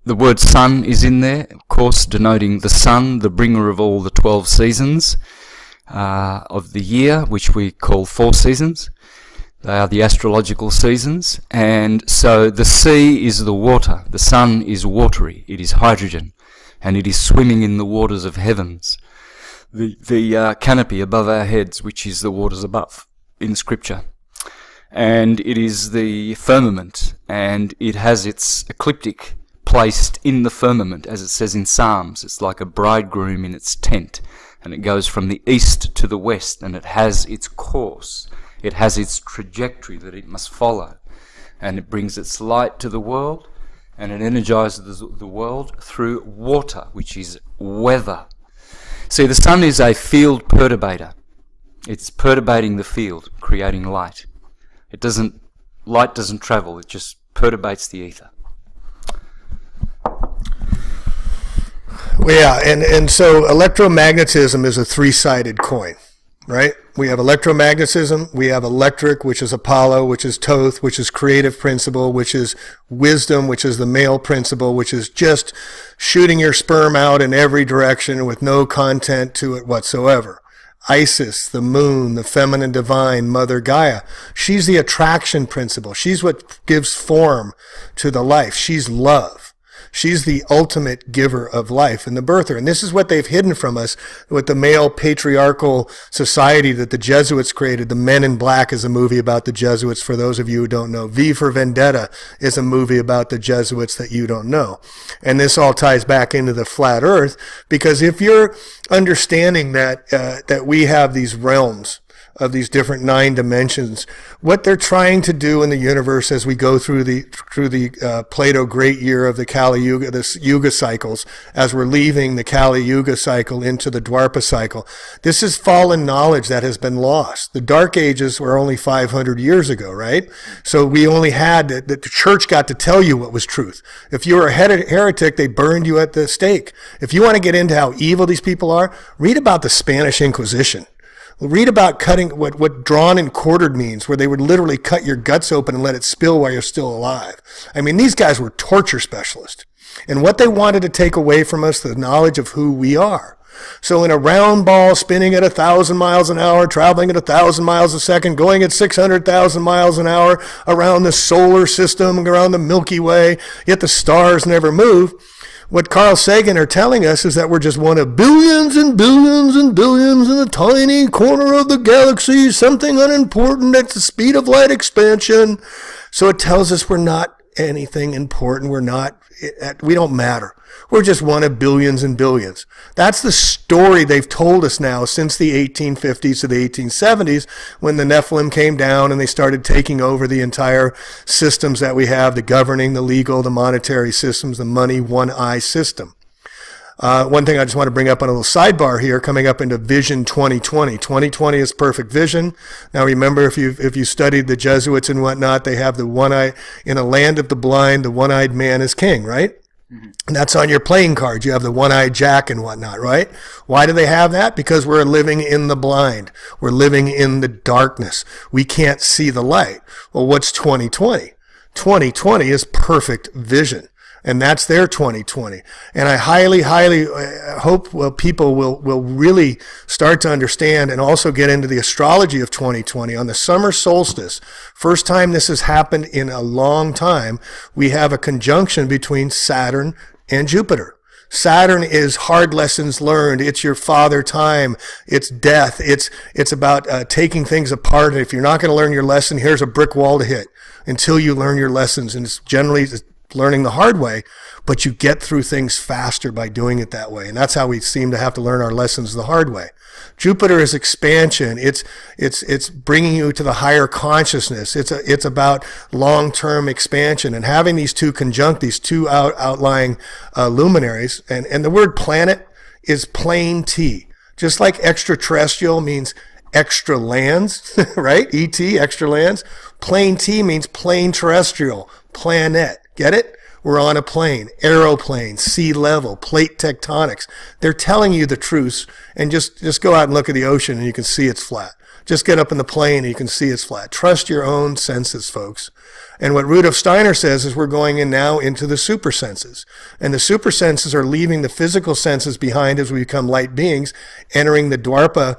word sun is in there, of course, denoting the sun, the bringer of all the 12 seasons of the year, which we call 4 seasons. They are the astrological seasons. And so the sea is the water. The sun is watery. It is hydrogen. And it is swimming in the waters of heavens. The canopy above our heads, which is the waters above in Scripture. And it is the firmament. And it has its ecliptic placed in the firmament, as it says in Psalms. It's like a bridegroom in its tent. And it goes from the east to the west, and it has its course. It has its trajectory that it must follow. And it brings its light to the world, and it energizes the world through water, which is weather. See, the sun is a field perturbator. It's perturbating the field, creating light. Light doesn't travel, it just perturbates the ether. Well, yeah, and so electromagnetism is a three-sided coin, right? We have electromagnetism, we have electric, which is Apollo, which is Thoth, which is creative principle, which is wisdom, which is the male principle, which is just shooting your sperm out in every direction with no content to it whatsoever. Isis, the moon, the feminine divine, Mother Gaia. She's the attraction principle. She's what gives form to the life. She's love. She's the ultimate giver of life and the birther. And this is what they've hidden from us with the male patriarchal society that the Jesuits created. The Men in Black is a movie about the Jesuits, for those of you who don't know. V for Vendetta is a movie about the Jesuits that you don't know. And this all ties back into the flat earth, because if you're understanding that we have these realms of these different 9 dimensions, what they're trying to do in the universe as we go through the Plato great year of the Kali Yuga, the Yuga cycles, as we're leaving the Kali Yuga cycle into the Dwapara cycle. This is fallen knowledge that has been lost. The Dark Ages were only 500 years ago, right? So we only had the church got to tell you what was truth. If you were a heretic, they burned you at the stake. If you want to get into how evil these people are, read about the Spanish Inquisition. Read about cutting what drawn and quartered means, where they would literally cut your guts open and let it spill while you're still alive. I mean, these guys were torture specialists. And what they wanted to take away from us, the knowledge of who we are. So in a round ball spinning at 1,000 miles an hour, traveling at 1,000 miles a second, going at 600,000 miles an hour around the solar system, around the Milky Way, yet the stars never move. What Carl Sagan are telling us is that we're just one of billions and billions and billions in a tiny corner of the galaxy, something unimportant at the speed of light expansion. So it tells us we're not anything important. We don't matter. We're just one of billions and billions. That's the story they've told us now since the 1850s to the 1870s, when the Nephilim came down and they started taking over the entire systems that we have, the governing, the legal, the monetary systems, the money, one eye system. One thing I just want to bring up on a little sidebar here, coming up into Vision 2020. 2020 is perfect vision. Now remember, if you studied the Jesuits and whatnot, they have the one eye, in a land of the blind, the one-eyed man is king, right? And that's on your playing cards. You have the one-eyed jack and whatnot, right? Why do they have that? Because we're living in the blind. We're living in the darkness. We can't see the light. Well, what's 2020? 2020 is perfect vision. And that's their 2020. And I highly, highly hope people will really start to understand and also get into the astrology of 2020. On the summer solstice, first time this has happened in a long time, we have a conjunction between Saturn and Jupiter. Saturn is hard lessons learned. It's your father time. It's death. It's about taking things apart. And if you're not going to learn your lesson, here's a brick wall to hit until you learn your lessons. And it's generally learning the hard way, but you get through things faster by doing it that way. And that's how we seem to have to learn our lessons the hard way. Jupiter is expansion. It's bringing you to the higher consciousness. It's about long-term expansion, and having these two conjunct, these two outlying luminaries. And the word planet is plain T. Just like extraterrestrial means extra lands, right? ET, extra lands. Plain T means plain terrestrial, planet. Get it? We're on a plane, aeroplane, sea level, plate tectonics. They're telling you the truths, and just go out and look at the ocean and you can see it's flat. Just get up in the plane and you can see it's flat. Trust your own senses, folks. And what Rudolf Steiner says is we're going in now into the super senses. And the super senses are leaving the physical senses behind as we become light beings, entering the Dwarpa,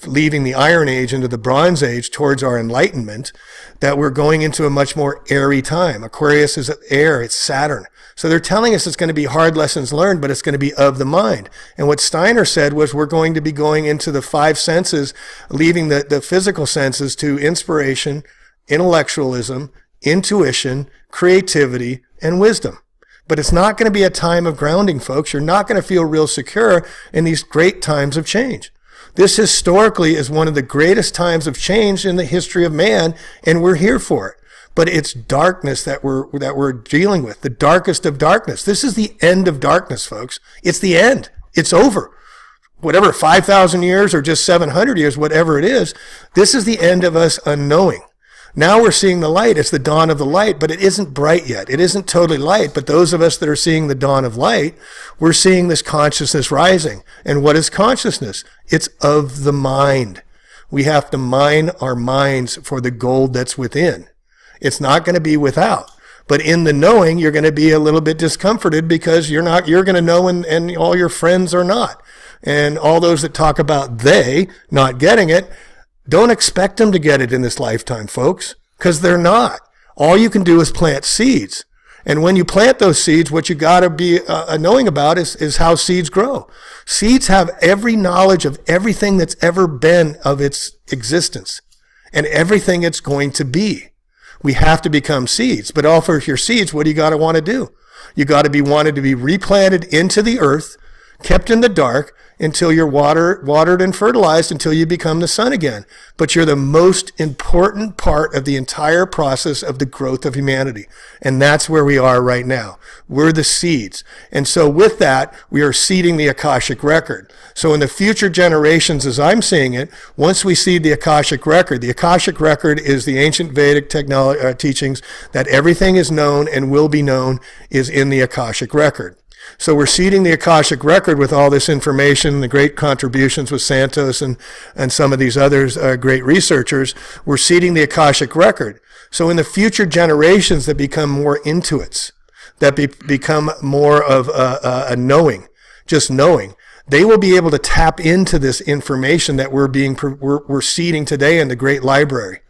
leaving the Iron Age into the Bronze Age towards our enlightenment, that we're going into a much more airy time. Aquarius is air, it's Saturn. So they're telling us it's going to be hard lessons learned, but it's going to be of the mind. And what Steiner said was we're going to be going into the five senses, leaving the physical senses to inspiration, intellectualism, intuition, creativity, and wisdom. But it's not going to be a time of grounding, folks. You're not going to feel real secure in these great times of change. This historically is one of the greatest times of change in the history of man, and we're here for it. But it's darkness that we're dealing with, the darkest of darkness. This is the end of darkness, folks. It's the end. It's over. Whatever, 5,000 years or just 700 years, whatever it is, this is the end of us unknowing. Now we're seeing the light. It's the dawn of the light, but it isn't bright yet. It isn't totally light, but those of us that are seeing the dawn of light, we're seeing this consciousness rising. And what is consciousness? It's of the mind. We have to mine our minds for the gold that's within. It's not going to be without. But in the knowing, you're going to be a little bit discomforted because you're going to know and all your friends are not. And all those that talk about they not getting it, don't expect them to get it in this lifetime, folks, because they're not. All you can do is plant seeds. And when you plant those seeds, what you got to be knowing about is how seeds grow. Seeds have every knowledge of everything that's ever been of its existence and everything it's going to be. We have to become seeds. But all for your seeds, what do you got to want to do? You got to be wanted to be replanted into the earth, kept in the dark, until you're watered and fertilized until you become the sun again. But you're the most important part of the entire process of the growth of humanity. And that's where we are right now. We're the seeds. And so with that, we are seeding the Akashic record. So in the future generations, as I'm seeing it, once we seed the Akashic record is the ancient Vedic teachings that everything is known and will be known is in the Akashic record. So we're seeding the Akashic record with all this information, the great contributions with Santos and some of these others, great researchers. We're seeding the Akashic record. So in the future generations that become more intuits, that become more of a knowing, just knowing, they will be able to tap into this information that we're seeding today in the Great Library.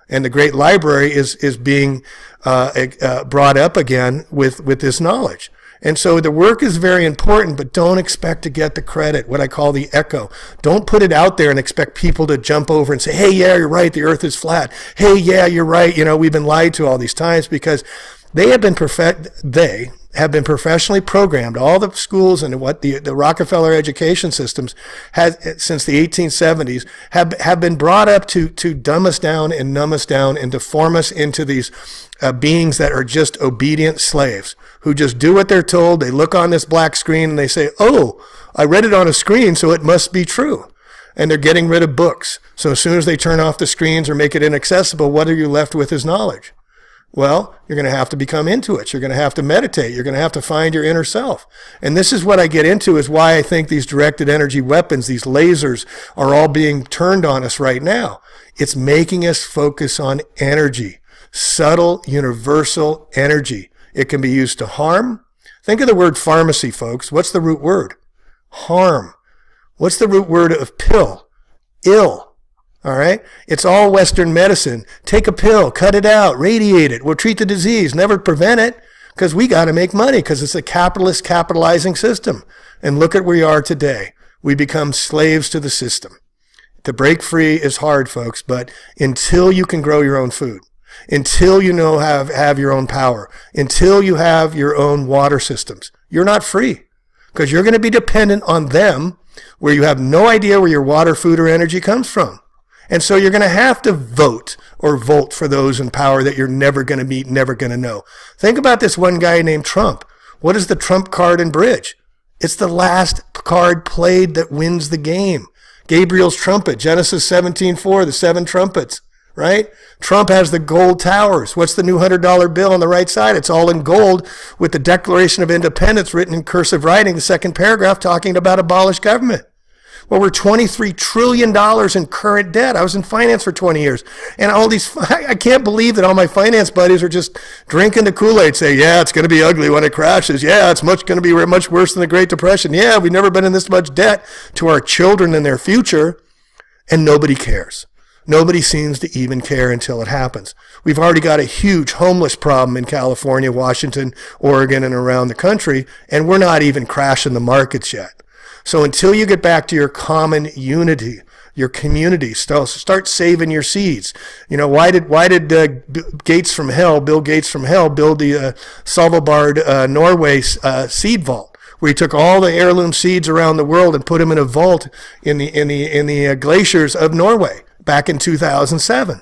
And the Great Library is being brought up again with this knowledge. And so the work is very important, but don't expect to get the credit, what I call the echo. Don't put it out there and expect people to jump over and say, hey, yeah, you're right, the earth is flat. Hey, yeah, you're right, we've been lied to all these times, because they have been have been professionally programmed. All the schools and what the Rockefeller education systems has since the 1870s have been brought up to dumb us down and numb us down and to form us into these beings that are just obedient slaves who just do what they're told. They look on this black screen and they say, oh, I read it on a screen, so it must be true. And they're getting rid of books. So as soon as they turn off the screens or make it inaccessible, what are you left with is knowledge. Well, you're going to have to become into it. You're going to have to meditate. You're going to have to find your inner self. And this is what I get into, is why I think these directed energy weapons, these lasers, are all being turned on us right now. It's making us focus on energy, subtle, universal energy. It can be used to harm. Think of the word pharmacy, folks. What's the root word? Harm. What's the root word of pill? Ill. All right? It's all Western medicine. Take a pill, cut it out, radiate it. We'll treat the disease, never prevent it, because we got to make money, because it's a capitalist capitalizing system. And look at where we are today. We become slaves to the system. To break free is hard, folks, but until you can grow your own food, until you know have your own power, until you have your own water systems, you're not free, because you're going to be dependent on them, where you have no idea where your water, food, or energy comes from. And so you're going to have to vote or volt for those in power that you're never going to meet, never going to know. Think about this one guy named Trump. What is the Trump card in bridge? It's the last card played that wins the game. Gabriel's trumpet, Genesis 17:4, the 7 trumpets, right? Trump has the gold towers. What's the new $100 bill on the right side? It's all in gold with the Declaration of Independence written in cursive writing, the second paragraph talking about abolish government. Well, we're $23 trillion in current debt. I was in finance for 20 years. And all these, I can't believe that all my finance buddies are just drinking the Kool-Aid, say, yeah, it's going to be ugly when it crashes. Yeah, it's going to be much worse than the Great Depression. Yeah, we've never been in this much debt to our children and their future. And nobody cares. Nobody seems to even care until it happens. We've already got a huge homeless problem in California, Washington, Oregon, and around the country. And we're not even crashing the markets yet. So until you get back to your common unity, your community, start saving your seeds. You know, why did Bill Gates from hell build the Svalbard, Norway seed vault, where he took all the heirloom seeds around the world and put them in a vault in the glaciers of Norway back in 2007?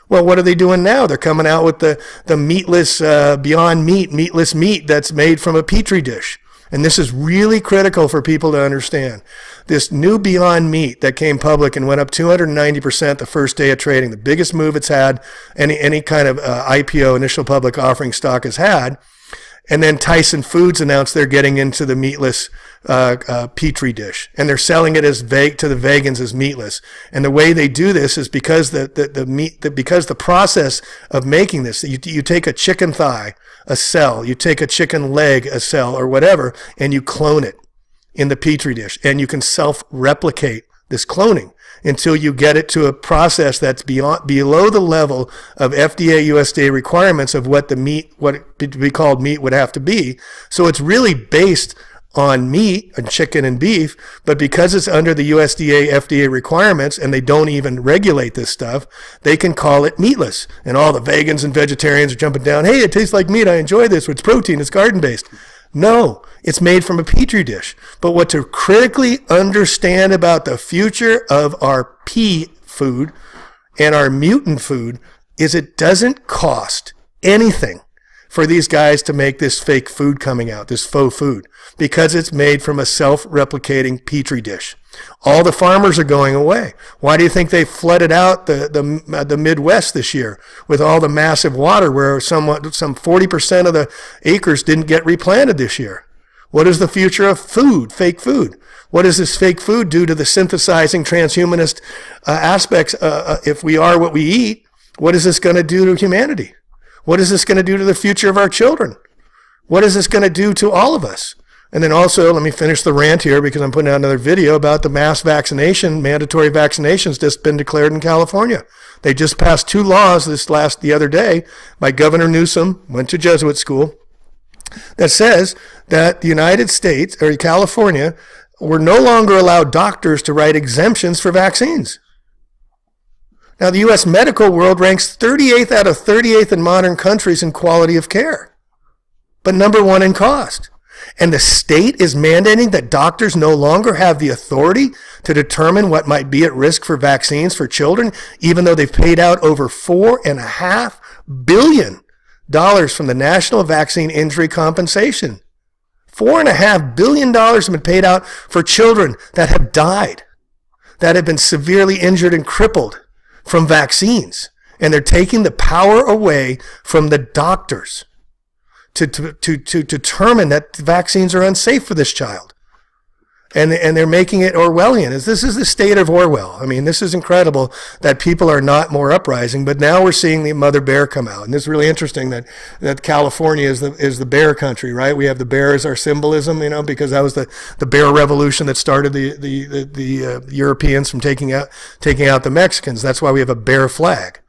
Well, what are they doing now? They're coming out with the meatless Beyond Meat, meatless meat that's made from a petri dish. And this is really critical for people to understand. This new Beyond Meat that came public and went up 290% the first day of trading, the biggest move it's had, any kind of IPO, initial public offering stock has had. And then Tyson Foods announced they're getting into the meatless petri dish, and they're selling it to the vegans as meatless. And the way they do this is because the process of making this, you take a chicken thigh, a cell, you take a chicken leg, a cell, or whatever, and you clone it in the petri dish, and you can self-replicate this cloning until you get it to a process that's below the level of FDA, USDA requirements of what to be called meat would have to be. So it's really based on meat and chicken and beef, but because it's under the USDA, FDA requirements, and they don't even regulate this stuff, they can call it meatless. And all the vegans and vegetarians are jumping down, hey, it tastes like meat, I enjoy this, it's protein, it's garden-based. No, it's made from a petri dish. But what to critically understand about the future of our pea food and our mutant food is it doesn't cost anything for these guys to make this fake food coming out, this faux food, because it's made from a self-replicating petri dish. All the farmers are going away. Why do you think they flooded out the Midwest this year with all the massive water, where some 40% of the acres didn't get replanted this year? What is the future of food, fake food? What does this fake food do to the synthesizing transhumanist aspects? If we are what we eat, what is this going to do to humanity? What is this going to do to the future of our children? What is this going to do to all of us? And then also, let me finish the rant here, because I'm putting out another video about the mass vaccination, mandatory vaccinations just been declared in California. They just passed 2 laws the other day by Governor Newsom, went to Jesuit school, that says that the United States, or California, will no longer allow doctors to write exemptions for vaccines. Now, the U.S. medical world ranks 38th out of 38th in modern countries in quality of care. but number one in cost. And the state is mandating that doctors no longer have the authority to determine what might be at risk for vaccines for children, even though they've paid out over $4.5 billion from the National Vaccine Injury Compensation. $4.5 billion have been paid out for children that have died, that have been severely injured and crippled from vaccines. And they're taking the power away from the doctors to determine that vaccines are unsafe for this child. And they're making it Orwellian. This is the state of Orwell. I mean, this is incredible that people are not more uprising, but now we're seeing the mother bear come out. And this is really interesting that California is the bear country, right? We have the bear as our symbolism, because that was the bear revolution that started the Europeans from taking out the Mexicans. That's why we have a bear flag.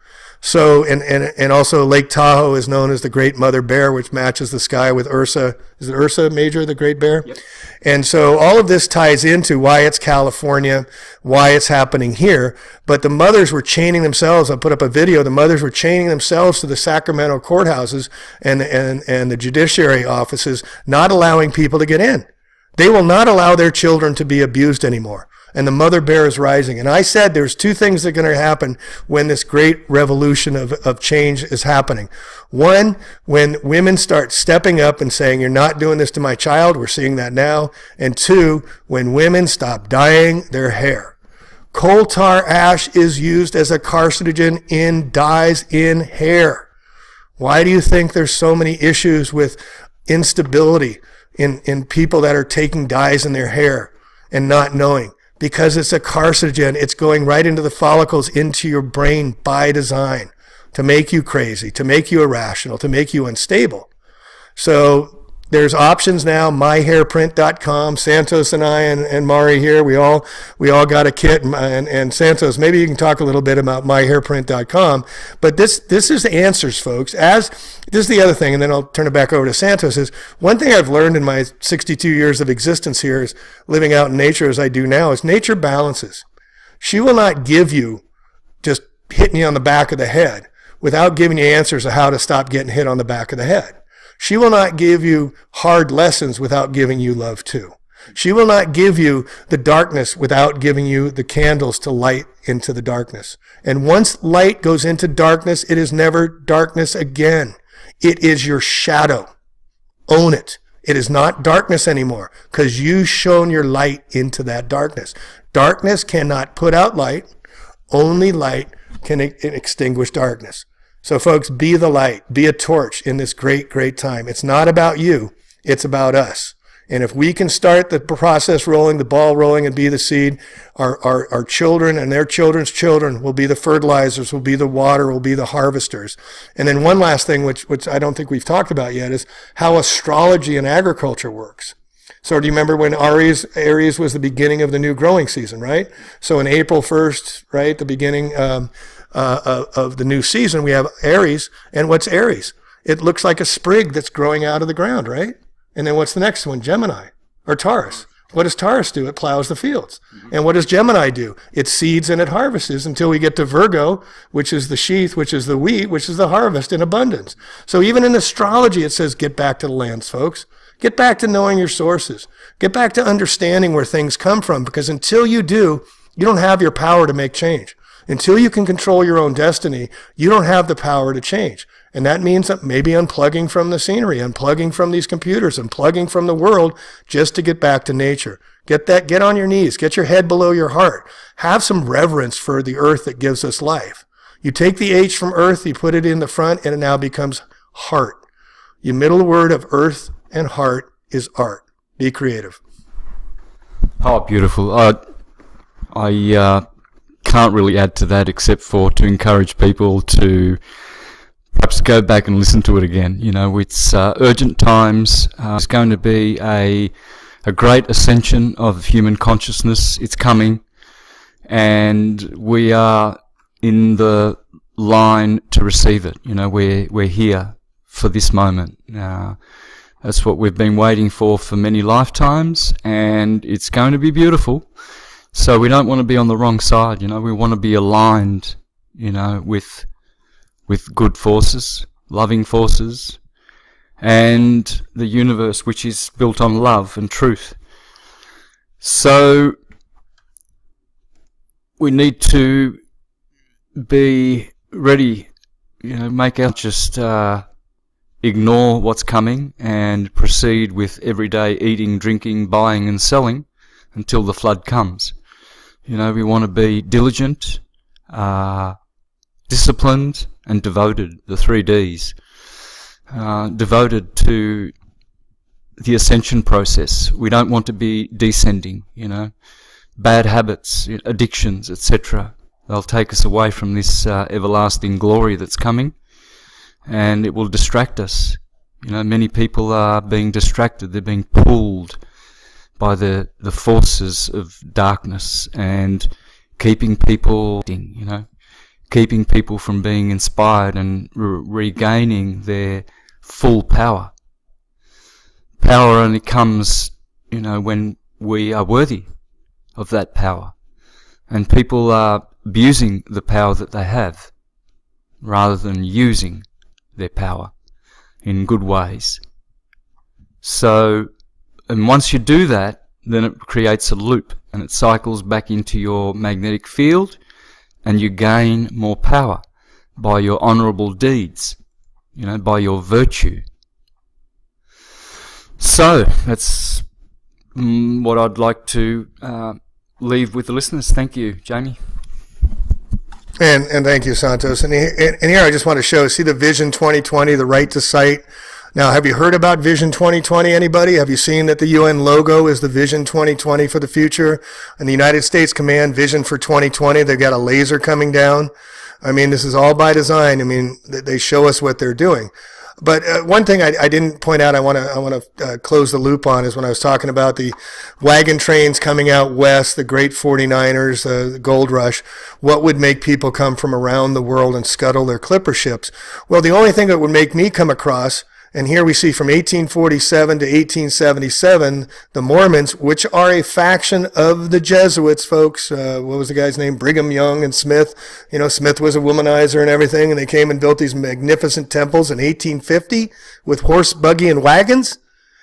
So, and also Lake Tahoe is known as the Great Mother Bear, which matches the sky with Ursa. Is it Ursa Major, the Great Bear? Yep. And so all of this ties into why it's California, why it's happening here. But the mothers were chaining themselves. I put up a video. The mothers were chaining themselves to the Sacramento courthouses and the judiciary offices, not allowing people to get in. They will not allow their children to be abused anymore. And the mother bear is rising. And I said there's two things that are going to happen when this great revolution of change is happening. One, when women start stepping up and saying, you're not doing this to my child. We're seeing that now. And two, when women stop dyeing their hair. Coal tar ash is used as a carcinogen in dyes in hair. Why do you think there's so many issues with instability in people that are taking dyes in their hair and not knowing? Because it's a carcinogen. It's going right into the follicles, into your brain by design to make you crazy, to make you irrational, to make you unstable. So there's options now, myhairprint.com. Santos and I and Mari here, we all got a kit. And Santos, maybe you can talk a little bit about myhairprint.com. But this is the answers, folks. This is the other thing, and then I'll turn it back over to Santos, is one thing I've learned in my 62 years of existence here is living out in nature as I do now, is nature balances. She will not give you just hitting you on the back of the head without giving you answers of how to stop getting hit on the back of the head. She will not give you hard lessons without giving you love too. She will not give you the darkness without giving you the candles to light into the darkness. And once light goes into darkness, it is never darkness again. It is your shadow. Own it. It is not darkness anymore because you shone your light into that darkness. Darkness cannot put out light. Only light can extinguish darkness. So folks, be the light, be a torch in this great, great time. It's not about you, it's about us. And if we can start the process rolling, the ball rolling, and be the seed, our children and their children's children will be the fertilizers, will be the water, will be the harvesters. And then one last thing, which I don't think we've talked about yet, is how astrology and agriculture works. So do you remember when Aries was the beginning of the new growing season, right? So in April 1st, right, the beginning of the new season, we have Aries. And what's Aries? It looks like a sprig that's growing out of the ground, right? And then what's the next one? Gemini or Taurus. What does Taurus do? It plows the fields. And what does Gemini do? It seeds and it harvests until we get to Virgo, which is the sheath, which is the wheat, which is the harvest in abundance. So even in astrology, it says get back to the lands, folks. Get back to knowing your sources. Get back to understanding where things come from, because until you do, you don't have your power to make change. Until you can control your own destiny, you don't have the power to change. And that means that maybe unplugging from the scenery, unplugging from these computers, unplugging from the world just to get back to nature. Get on your knees, get your head below your heart. Have some reverence for the earth that gives us life. You take the H from earth, you put it in the front, and it now becomes heart. Your middle word of earth and heart is art. Be creative. Oh, beautiful. I can't really add to that except for to encourage people to perhaps go back and listen to it again. You know, it's urgent times. It's going to be a great ascension of human consciousness. It's coming, and we are in the line to receive it. You know, we're here for this moment. That's what we've been waiting for many lifetimes, and it's going to be beautiful. So we don't want to be on the wrong side, you know. We want to be aligned, you know, with good forces, loving forces, and the universe, which is built on love and truth. So we need to be ready, make out just ignore what's coming and proceed with everyday eating, drinking, buying and selling until the flood comes. We want to be diligent, disciplined and devoted, the 3 Ds. Devoted to the ascension process. We don't want to be descending, bad habits, addictions, etc. They'll take us away from this everlasting glory that's coming, and it will distract us. Many people are being distracted. They're being pulled by the forces of darkness and keeping people, keeping people from being inspired and regaining their full power. Power only comes, when we are worthy of that power. And people are abusing the power that they have rather than using their power in good ways. So, and once you do that, then it creates a loop and it cycles back into your magnetic field, and you gain more power by your honourable deeds, by your virtue. So that's what I'd like to leave with the listeners. Thank you, Jamie. And thank you, Santos. And here I just want to show, see the Vision 2020, the right to sight. Now, have you heard about Vision 2020, anybody? Have you seen that the UN logo is the Vision 2020 for the future? And the United States Command Vision for 2020, they've got a laser coming down. I mean, this is all by design. I mean, they show us what they're doing. But one thing I didn't point out, I want to close the loop on, is when I was talking about the wagon trains coming out west, the great 49ers, the gold rush. What would make people come from around the world and scuttle their clipper ships? Well, the only thing that would make me come across, and here we see from 1847 to 1877, the Mormons, which are a faction of the Jesuits, folks. What was the guy's name? Brigham Young and Smith. Smith was a womanizer and everything, and they came and built these magnificent temples in 1850 with horse, buggy, and wagons.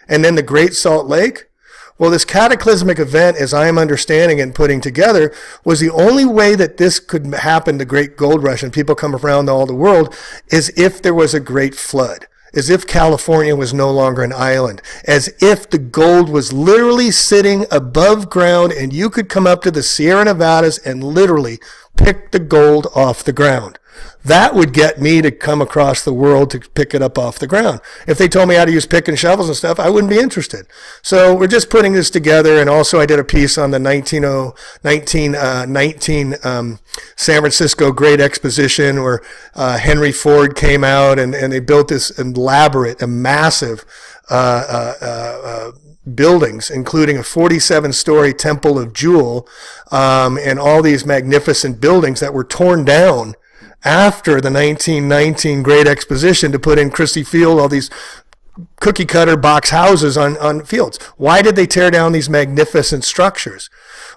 And then the Great Salt Lake. Well, this cataclysmic event, as I am understanding and putting together, was the only way that this could happen, the Great Gold Rush, and people come around all the world, is if there was a great flood. As if California was no longer an island, as if the gold was literally sitting above ground and you could come up to the Sierra Nevadas and literally pick the gold off the ground. That would get me to come across the world to pick it up off the ground. If they told me how to use pick and shovels and stuff, I wouldn't be interested. So we're just putting this together. And also I did a piece on the 1919 San Francisco Great Exposition, where Henry Ford came out and they built this elaborate and massive buildings, including a 47-story Temple of Jewel, and all these magnificent buildings that were torn down after the 1919 Great Exposition to put in Christie Field, all these cookie cutter box houses on fields. Why did they tear down these magnificent structures?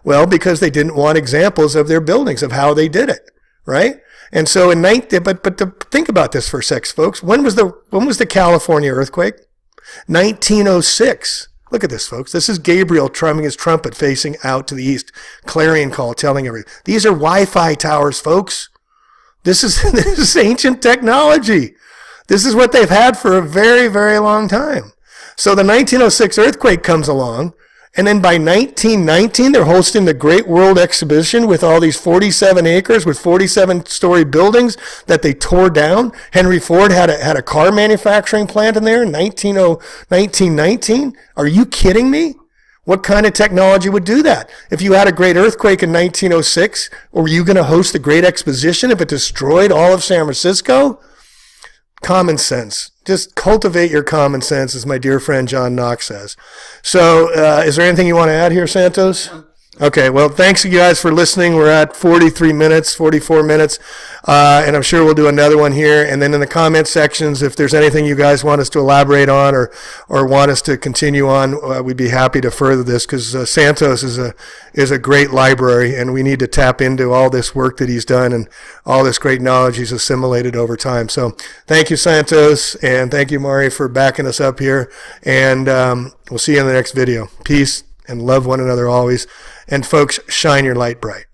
Well, because they didn't want examples of their buildings, of how they did it, right? And so think about this for a sec, folks. When was the California earthquake? 1906. Look at this, folks. This is Gabriel drumming his trumpet facing out to the east. Clarion call telling everything. These are Wi-Fi towers, folks. This is ancient technology. This is what they've had for a very, very long time. So the 1906 earthquake comes along, and then by 1919, they're hosting the Great World Exhibition with all these 47 acres with 47-story buildings that they tore down. Henry Ford had a car manufacturing plant in there in 1919. Are you kidding me? What kind of technology would do that? If you had a great earthquake in 1906, were you going to host the Great Exposition if it destroyed all of San Francisco? Common sense. Just cultivate your common sense, as my dear friend John Knox says. So, is there anything you want to add here, Santos? Okay, well, thanks you guys for listening. We're at 43 minutes, 44 minutes, and I'm sure we'll do another one here. And then in the comment sections, if there's anything you guys want us to elaborate on or want us to continue on, we'd be happy to further this, because Santos is a great library, and we need to tap into all this work that he's done and all this great knowledge he's assimilated over time. So thank you, Santos, and thank you, Mari, for backing us up here. And we'll see you in the next video. Peace, and love one another always. And folks, shine your light bright.